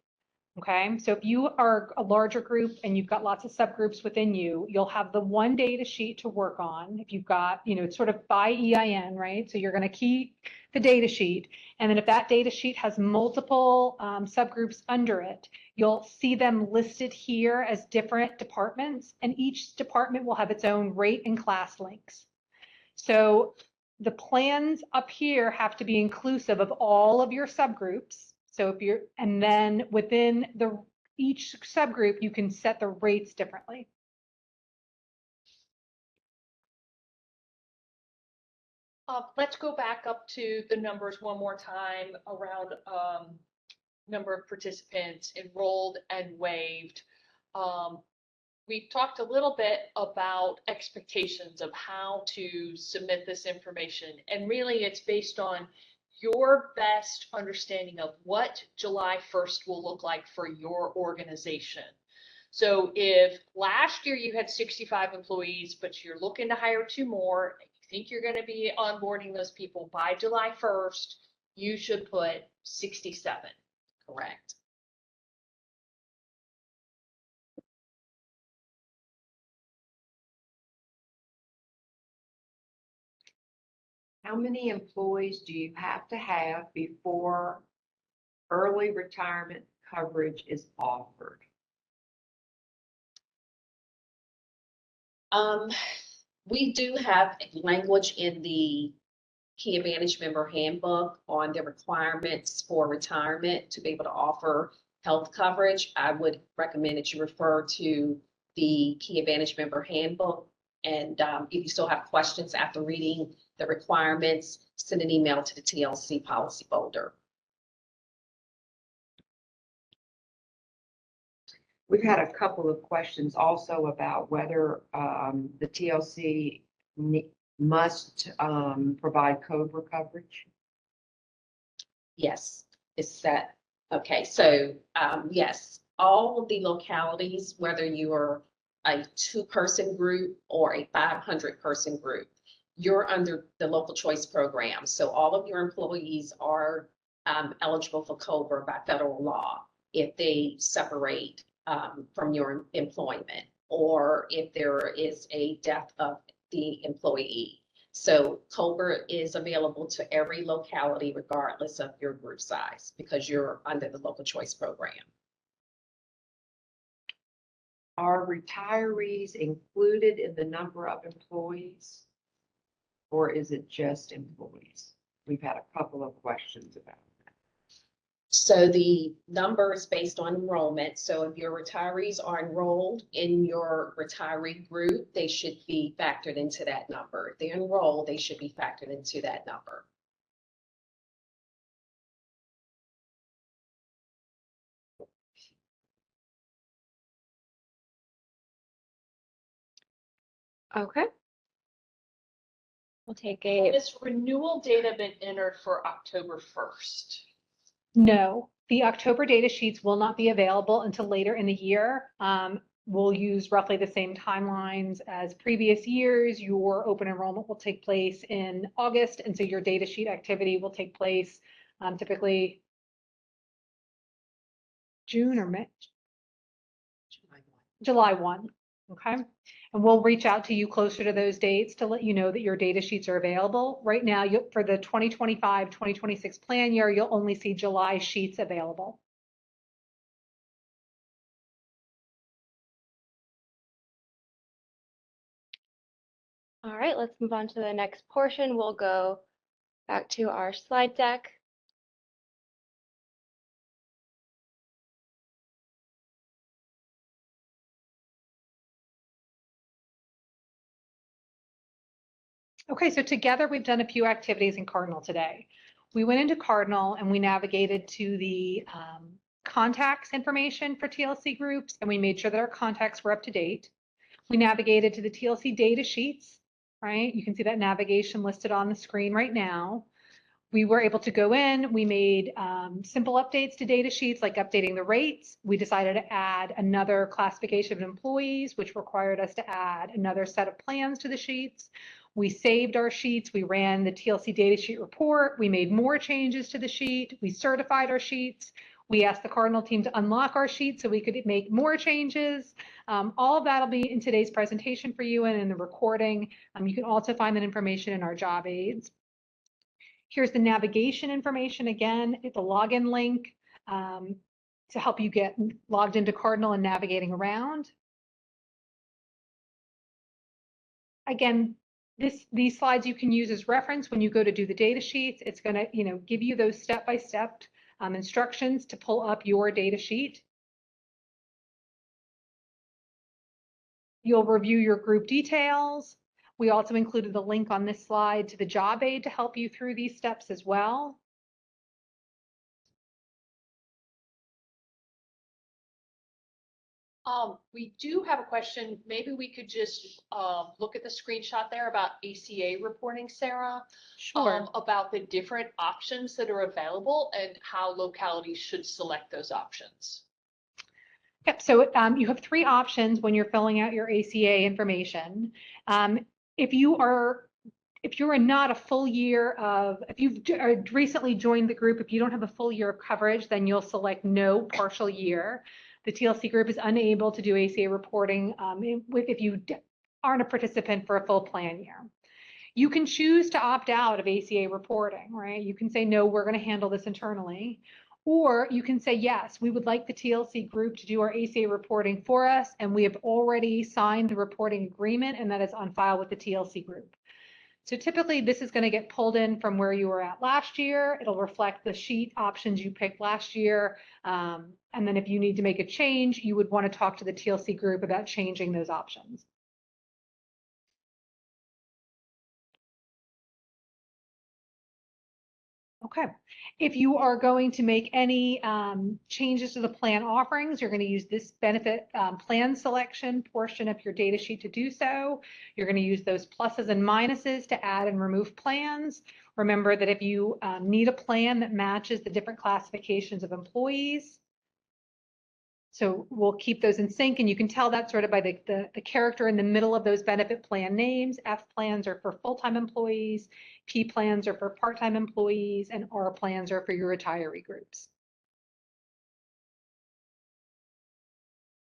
Okay, so if you are a larger group and you've got lots of subgroups within you, you'll have the one data sheet to work on. If you've got, it's sort of by EIN, right? So you're going to key the data sheet. And then if that data sheet has multiple subgroups under it, you'll see them listed here as different departments, and each department will have its own rate and class links. So the plans up here have to be inclusive of all of your subgroups. So and then within each subgroup, you can set the rates differently. Let's go back up to the numbers one more time around number of participants enrolled and waived. We've talked a little bit about expectations of how to submit this information, and really it's based on your best understanding of what July 1st will look like for your organization. So if last year you had 65 employees, but you're looking to hire 2 more, and you think you're going to be onboarding those people by July 1st, you should put 67. Correct. How many employees do you have to have before early retirement coverage is offered? We do have language in the Key Advantage Member Handbook on the requirements for retirement to be able to offer health coverage. I would recommend that you refer to the Key Advantage Member Handbook. And if you still have questions after reading the requirements, send an email to the TLC policy folder. We've had a couple of questions also about whether the TLC must provide COBRA coverage. Yes, it's set. Okay, so yes, all of the localities, whether you are a 2-person group or a 500-person group, you're under the local choice program. So all of your employees are eligible for COBRA by federal law if they separate from your employment or if there is a death of the employee. So COBRA is available to every locality regardless of your group size because you're under the local choice program. Are retirees included in the number of employees, or is it just employees? We've had a couple of questions about that. So the number is based on enrollment. So if your retirees are enrolled in your retiree group, they should be factored into that number. If they're enrolled, they should be factored into that number. Okay. We'll take a, This renewal data been entered for October 1st. No, the October data sheets will not be available until later in the year. We'll use roughly the same timelines as previous years. Your open enrollment will take place in August, and so your data sheet activity will take place typically June or May, July 1. Okay. And we'll reach out to you closer to those dates to let you know that your data sheets are available. Right now, for the 2025-2026 plan year, you'll only see July sheets available. All right, let's move on to the next portion. We'll go back to our slide deck. Okay, so together we've done a few activities in Cardinal today. We went into Cardinal and we navigated to the contacts information for TLC groups, and we made sure that our contacts were up to date. We navigated to the TLC data sheets, right? You can see that navigation listed on the screen right now. We were able to go in, we made simple updates to data sheets like updating the rates. We decided to add another classification of employees, which required us to add another set of plans to the sheets. We saved our sheets, we ran the TLC Data Sheet Report, we made more changes to the sheet, we certified our sheets, we asked the Cardinal team to unlock our sheet so we could make more changes. All of that will be in today's presentation for you and in the recording. You can also find that information in our job aids. Here's the navigation information again, the login link to help you get logged into Cardinal and navigating around. Again, these slides you can use as reference when you go to do the data sheets. It's going to give you those step-by-step instructions to pull up your data sheet. You'll review your group details. We also included the link on this slide to the job aid to help you through these steps as well. We do have a question. Maybe we could just look at the screenshot there about ACA reporting, Sarah. Sure. About the different options that are available and how localities should select those options. Yep, so you have three options when you're filling out your ACA information. If you're not a full year of, if you've recently joined the group, if you don't have a full year of coverage, then you'll select no partial year. The TLC group is unable to do ACA reporting if you aren't a participant for a full plan year. You can choose to opt out of ACA reporting, right? You can say, no, we're going to handle this internally. Or you can say, yes, we would like the TLC group to do our ACA reporting for us, and we have already signed the reporting agreement, and that is on file with the TLC group. So typically this is going to get pulled in from where you were at last year. It'll reflect the sheet options you picked last year. And then if you need to make a change, you would want to talk to the TLC group about changing those options. Okay, if you are going to make any changes to the plan offerings, you're going to use this benefit plan selection portion of your data sheet to do so. You're going to use those pluses and minuses to add and remove plans. Remember that if you need a plan that matches the different classifications of employees, so we'll keep those in sync, and you can tell that sort of by the character in the middle of those benefit plan names. F plans are for full-time employees, P plans are for part-time employees, and R plans are for your retiree groups.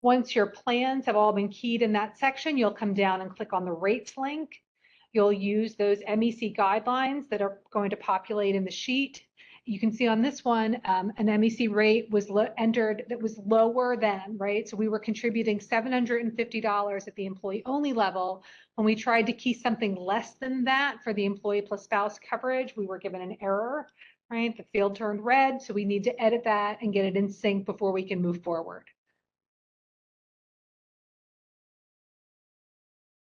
Once your plans have all been keyed in that section, you'll come down and click on the rates link. You'll use those MEC guidelines that are going to populate in the sheet. You can see on this one, an MEC rate was entered that was lower than, right? So we were contributing $750 at the employee only level. When we tried to key something less than that for the employee plus spouse coverage, we were given an error, right? The field turned red, so we need to edit that and get it in sync before we can move forward.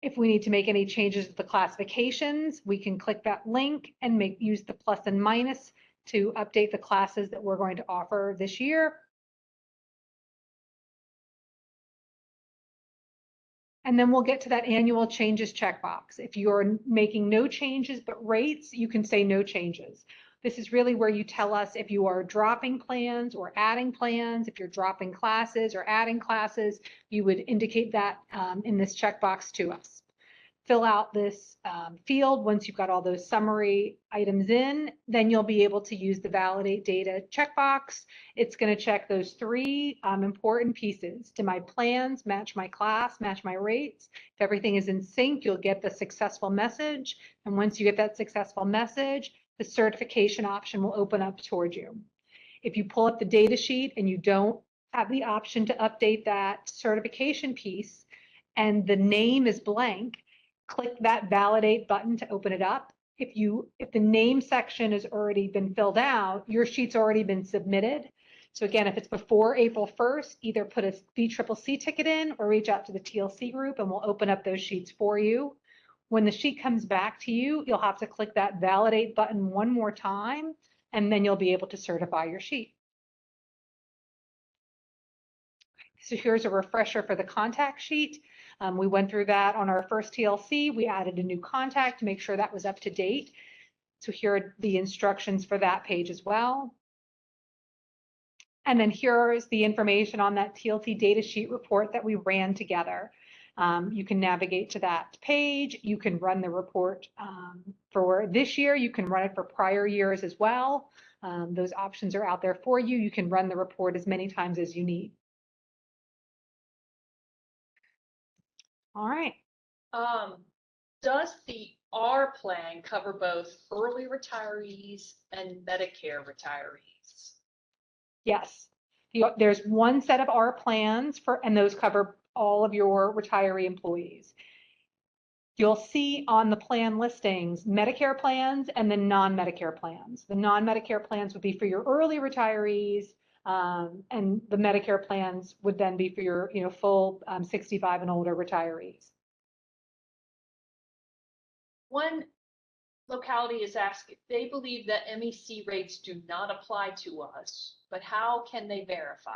If we need to make any changes to the classifications, we can click that link and use the plus and minus to update the classes that we're going to offer this year. And then we'll get to that annual changes checkbox. If you're making no changes but rates, you can say no changes. This is really where you tell us if you are dropping plans or adding plans. If you're dropping classes or adding classes, you would indicate that in this checkbox to us. Fill out this field once you've got all those summary items in, then you'll be able to use the validate data checkbox. It's going to check those three important pieces. Do my plans match my class, match my rates? If everything is in sync, you'll get the successful message. And once you get that successful message, the certification option will open up towards you. If you pull up the data sheet and you don't have the option to update that certification piece and the name is blank, click that validate button to open it up. If the name section has already been filled out, your sheet's already been submitted. So again, if it's before April 1st, either put a BCCC ticket in or reach out to the TLC group and we'll open up those sheets for you. When the sheet comes back to you, you'll have to click that validate button one more time, and then you'll be able to certify your sheet. So here's a refresher for the contact sheet. We went through that on our first TLC. We added a new contact to make sure that was up to date. So here are the instructions for that page as well. And then here is the information on that TLC data sheet report that we ran together. You can navigate to that page. You can run the report for this year. You can run it for prior years as well. Those options are out there for you. You can run the report as many times as you need. All right. Does the R plan cover both early retirees and Medicare retirees? Yes. There's one set of R plans and those cover all of your retiree employees. You'll see on the plan listings, Medicare plans and then non-Medicare plans. The non-Medicare plans would be for your early retirees, and the Medicare plans would then be for your, full 65 and older retirees. One locality is asked if they believe that MEC rates do not apply to us, but how can they verify?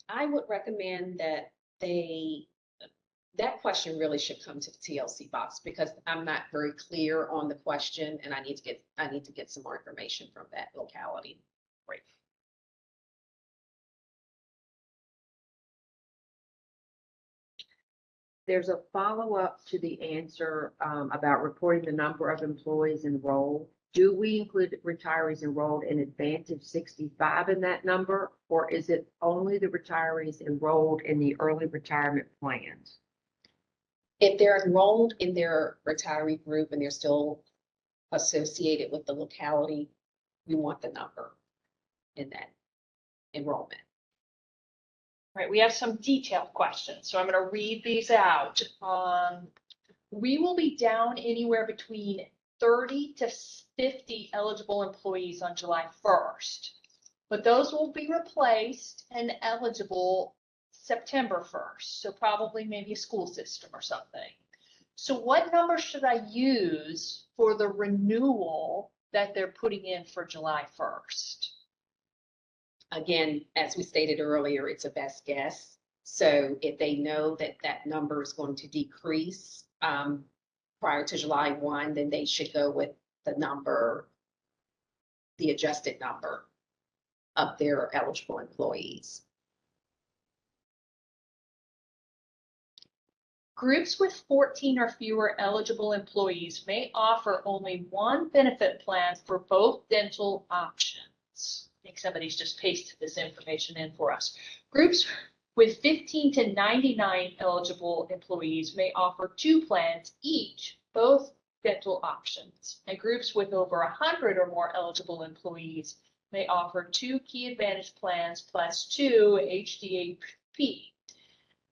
I would recommend that that question really should come to the TLC box because I'm not very clear on the question and I need to get some more information from that locality. Great. There's a follow-up to the answer about reporting the number of employees enrolled. Do we include retirees enrolled in Advantage 65 in that number, or is it only the retirees enrolled in the early retirement plans? If they're enrolled in their retiree group and they're still associated with the locality, we want the number in that enrollment. Right, we have some detailed questions, so I'm going to read these out. We will be down anywhere between 30 to 50 eligible employees on July 1st, but those will be replaced and eligible September 1st, so probably maybe a school system or something. So what number should I use for the renewal that they're putting in for July 1st? Again, as we stated earlier, it's a best guess. So if they know that that number is going to decrease prior to July 1, then they should go with the number, the adjusted number of their eligible employees. Groups with 14 or fewer eligible employees may offer only one benefit plan for both dental options. I think somebody's just pasted this information in for us. Groups with 15 to 99 eligible employees may offer two plans each, both dental options. And groups with over 100 or more eligible employees may offer two Key Advantage plans plus two HDAP,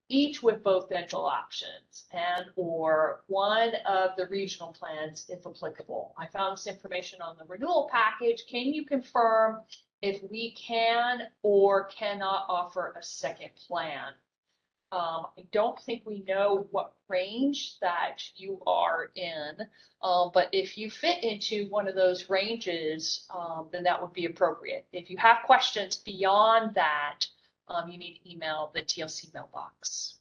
each with both dental options and or one of the regional plans if applicable. I found this information on the renewal package. Can you confirm if we can or cannot offer a second plan? I don't think we know what range that you are in, but if you fit into one of those ranges, then that would be appropriate. If you have questions beyond that, you need to email the TLC mailbox.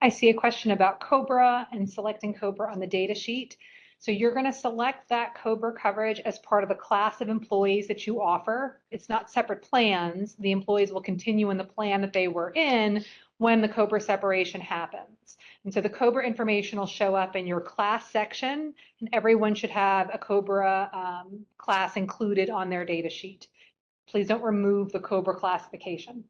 I see a question about COBRA and selecting COBRA on the data sheet. So you're going to select that COBRA coverage as part of the class of employees that you offer. It's not separate plans. The employees will continue in the plan that they were in when the COBRA separation happens. And so the COBRA information will show up in your class section, and everyone should have a COBRA class included on their data sheet. Please don't remove the COBRA classification.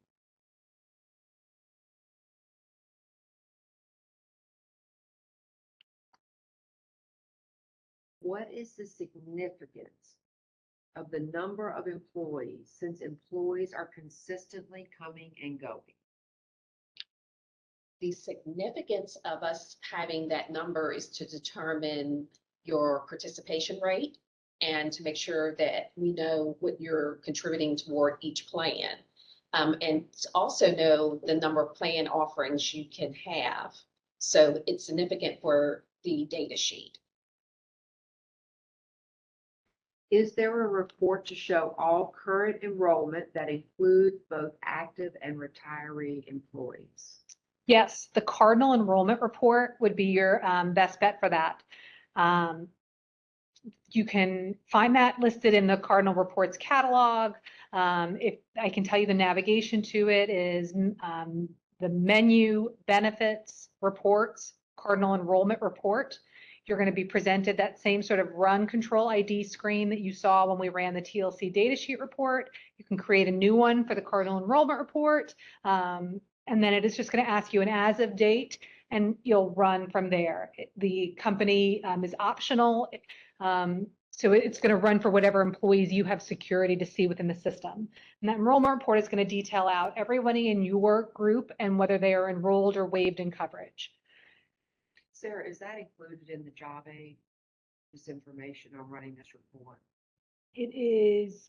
what is the significance of the number of employees since employees are consistently coming and going? The significance of us having that number is to determine your participation rate and to make sure that we know what you're contributing toward each plan. And to also know the number of plan offerings you can have. So it's significant for the data sheet. Is there a report to show all current enrollment that includes both active and retiree employees? Yes, the Cardinal enrollment report would be your best bet for that. You can find that listed in the Cardinal Reports catalog. If I can tell you the navigation to it is the menu, benefits, reports, Cardinal enrollment report. You're going to be presented that same sort of run control ID screen that you saw when we ran the TLC data sheet report. You can create a new one for the Cardinal enrollment report. And then it is just going to ask you an as of date, and you'll run from there. The company is optional. So it's going to run for whatever employees you have security to see within the system. And that enrollment report is going to detail out everybody in your group and whether they are enrolled or waived in coverage. Sarah, is that included in the job aid, this information on running this report? It is,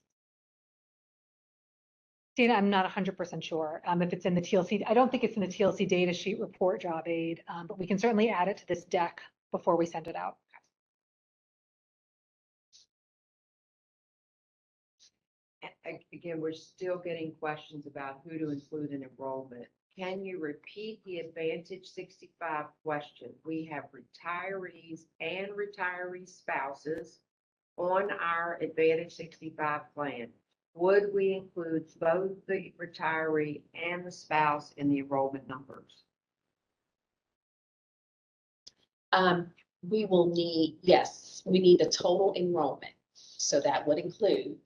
Dana, I'm not 100% sure if it's in the TLC. I don't think it's in the TLC data sheet report job aid, but we can certainly add it to this deck before we send it out. Again, we're still getting questions about who to include in enrollment. Can you repeat the Advantage 65 question? We have retirees and retiree spouses on our Advantage 65 plan. Would we include both the retiree and the spouse in the enrollment numbers? We will need, yes, we need a total enrollment. So that would include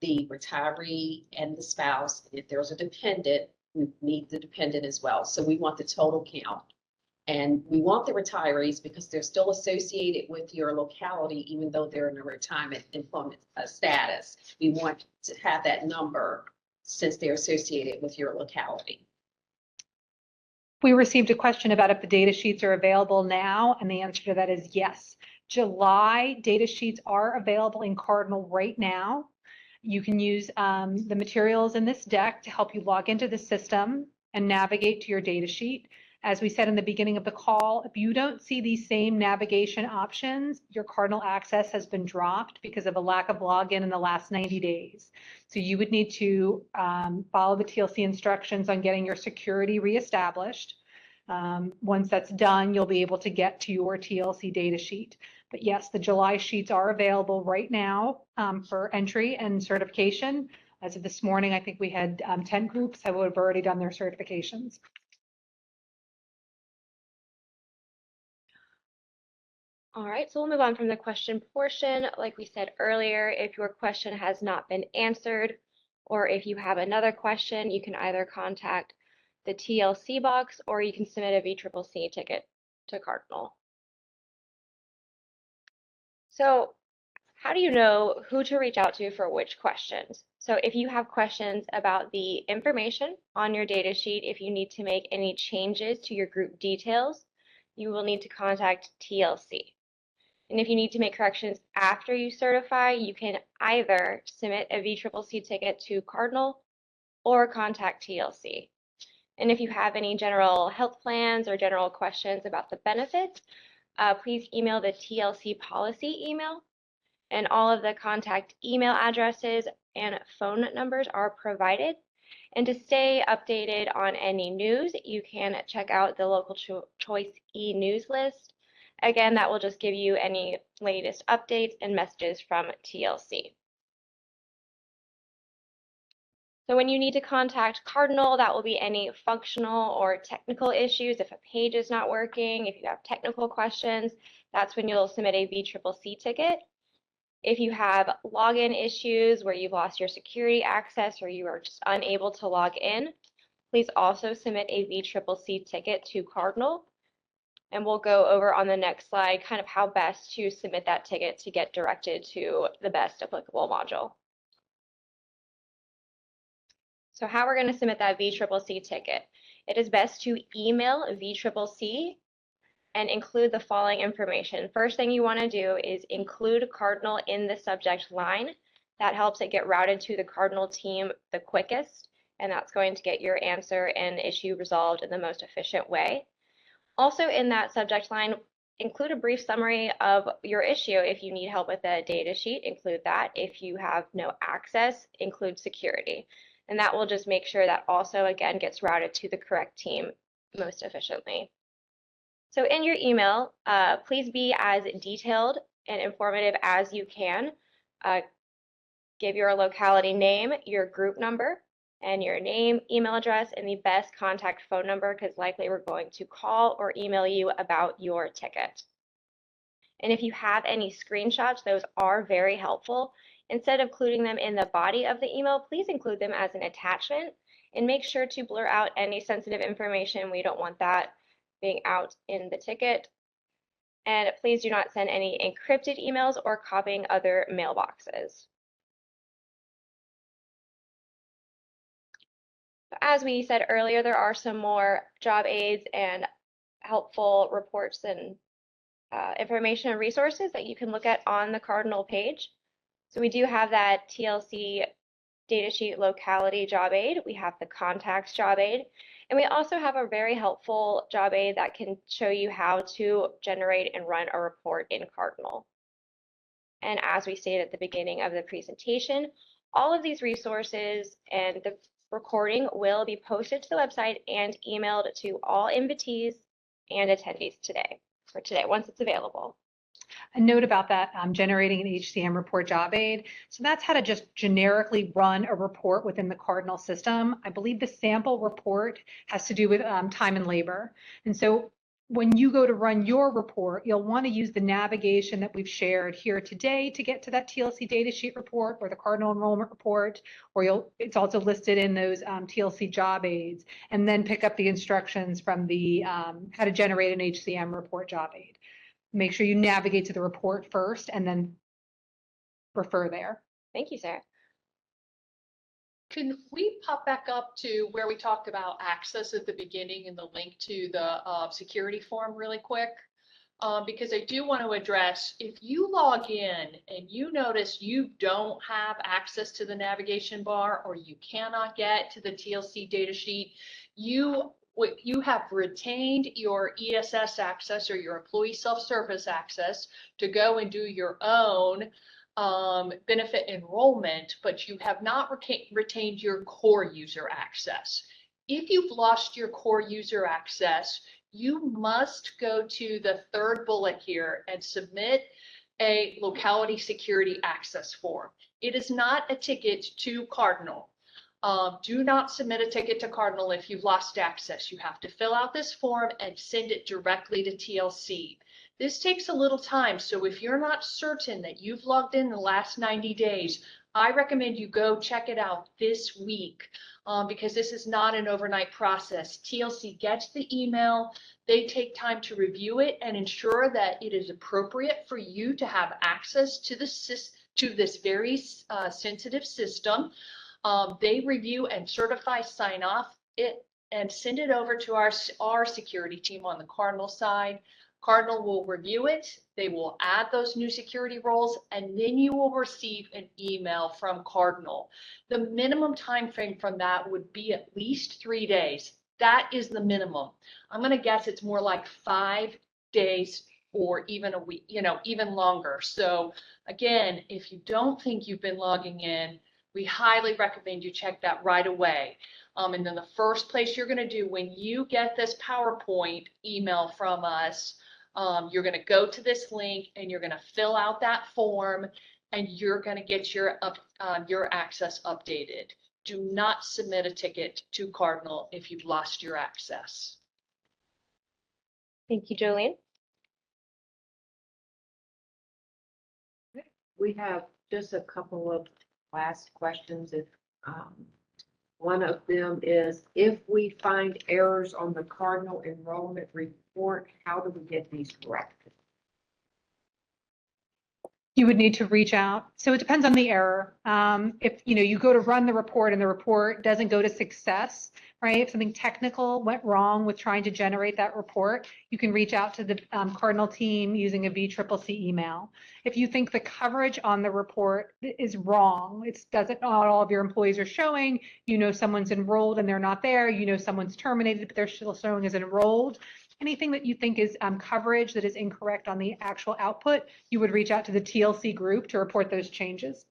the retiree and the spouse. If there's a dependent, we need the dependent as well. So we want the total count. And we want the retirees because they're still associated with your locality, even though they're in a retirement employment status. We want to have that number since they're associated with your locality. We received a question about if the data sheets are available now, and the answer to that is yes. July data sheets are available in Cardinal right now. You can use the materials in this deck to help you log into the system and navigate to your data sheet. As we said in the beginning of the call, if you don't see these same navigation options, your Cardinal access has been dropped because of a lack of login in the last 90 days. So you would need to follow the TLC instructions on getting your security reestablished. Once that's done, you'll be able to get to your TLC data sheet. But yes, the July sheets are available right now for entry and certification. As of this morning, I think we had 10 groups that would have already done their certifications. All right, so we'll move on from the question portion. Like we said earlier, if your question has not been answered, or if you have another question, you can either contact the TLC box or you can submit a VCCC ticket to Cardinal. So how do you know who to reach out to for which questions? So if you have questions about the information on your data sheet, if you need to make any changes to your group details, you will need to contact TLC. And if you need to make corrections after you certify, you can either submit a VCCC ticket to Cardinal or contact TLC. And if you have any general health plans or general questions about the benefits, please email the TLC policy email. And all of the contact email addresses and phone numbers are provided. And to stay updated on any news, you can check out the local choice e-news list. Again, that will just give you any latest updates and messages from TLC. So when you need to contact Cardinal, that will be any functional or technical issues. If a page is not working, if you have technical questions, that's when you'll submit a VCCC ticket. If you have login issues where you've lost your security access or you are just unable to log in, please also submit a VCCC ticket to Cardinal. And we'll go over on the next slide kind of how best to submit that ticket to get directed to the best applicable module. So how we're going to submit that VCCC ticket. It is best to email VCCC and include the following information. First thing you want to do is include Cardinal in the subject line. That helps it get routed to the Cardinal team the quickest, and that's going to get your answer and issue resolved in the most efficient way. Also in that subject line, include a brief summary of your issue. If you need help with a data sheet, include that. If you have no access, include security. And that will just make sure that also, again, gets routed to the correct team most efficiently. So in your email, please be as detailed and informative as you can. Give your locality name, your group number, and your name, email address, and the best contact phone number, because likely we're going to call or email you about your ticket. And if you have any screenshots, those are very helpful. Instead of including them in the body of the email, please include them as an attachment and make sure to blur out any sensitive information. We don't want that being out in the ticket. And please do not send any encrypted emails or copying other mailboxes. As we said earlier, there are some more job aids and helpful reports and information and resources that you can look at on the Cardinal page. So we do have that TLC Data Sheet Locality job aid. We have the Contacts job aid. And we also have a very helpful job aid that can show you how to generate and run a report in Cardinal. And as we stated at the beginning of the presentation, all of these resources and the recording will be posted to the website and emailed to all invitees and attendees today, once it's available. A note about that, generating an HCM report job aid. So that's how to just generically run a report within the Cardinal system. I believe the sample report has to do with time and labor. And so when you go to run your report, you'll want to use the navigation that we've shared here today to get to that TLC data sheet report or the Cardinal enrollment report, or it's also listed in those TLC job aids, and then pick up the instructions from the how to generate an HCM report job aid. Make sure you navigate to the report first and then refer there. Thank you, Sarah. Can we pop back up to where we talked about access at the beginning and the link to the security form really quick? Because I do want to address, if you log in and you notice you don't have access to the navigation bar or you cannot get to the TLC data sheet, you have retained your ESS access or your employee self-service access to go and do your own benefit enrollment, but you have not retained your core user access. If you've lost your core user access, you must go to the third bullet here and submit a locality security access form. It is not a ticket to Cardinal. Do not submit a ticket to Cardinal if you've lost access. You have to fill out this form and send it directly to TLC. This takes a little time, so if you're not certain that you've logged in the last 90 days, I recommend you go check it out this week because this is not an overnight process. TLC gets the email, they take time to review it and ensure that it is appropriate for you to have access to this very sensitive system. They review and certify, sign off it, and send it over to our security team on the Cardinal side. Cardinal will review it. They will add those new security roles, and then you will receive an email from Cardinal. The minimum time frame from that would be at least 3 days. That is the minimum. I'm going to guess it's more like 5 days or even a week, even longer. So again, if you don't think you've been logging in, we highly recommend you check that right away. And then the first place you're going to do when you get this PowerPoint email from us, you're going to go to this link and you're going to fill out that form and you're going to get your access updated. Do not submit a ticket to Cardinal if you've lost your access. Thank you, Jolene. We have just a couple of last questions. If One of them is, if we find errors on the Cardinal enrollment report, how do we get these corrected? You would need to reach out. So it depends on the error. If you go to run the report and the report doesn't go to success, right? If something technical went wrong with trying to generate that report, you can reach out to the Cardinal team using a VCCC email. If you think the coverage on the report is wrong, it doesn't, not all of your employees are showing, someone's enrolled and they're not there, someone's terminated, but they're still showing as enrolled. Anything that you think is coverage that is incorrect on the actual output, you would reach out to the TLC group to report those changes.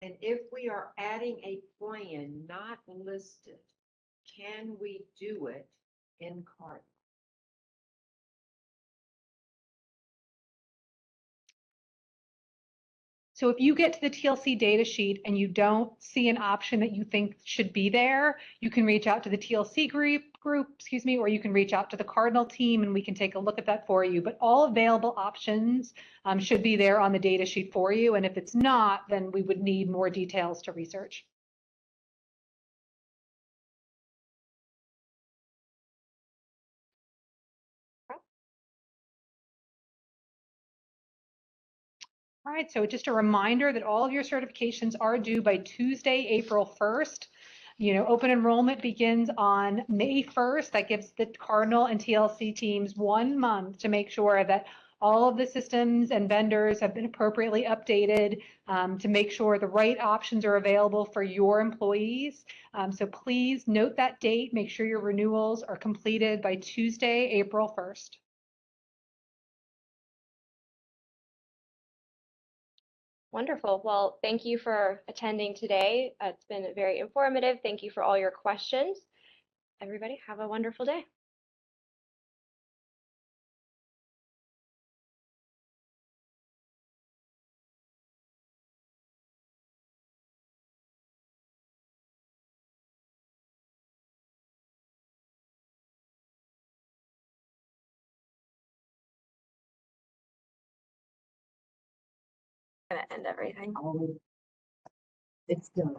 And if we are adding a plan not listed, can we do it in Cardinal? So if you get to the TLC data sheet and you don't see an option that you think should be there, you can reach out to the TLC group, or you can reach out to the Cardinal team and we can take a look at that for you. But all available options should be there on the data sheet for you. And if it's not, then we would need more details to research. All right, so just a reminder that all of your certifications are due by Tuesday, April 1st. Open enrollment begins on May 1st. That gives the Cardinal and TLC teams 1 month to make sure that all of the systems and vendors have been appropriately updated, to make sure the right options are available for your employees. So please note that date, make sure your renewals are completed by Tuesday, April 1st. Wonderful. Well, thank you for attending today. It's been very informative. Thank you for all your questions. Everybody, have a wonderful day. I'm gonna end everything. It's done.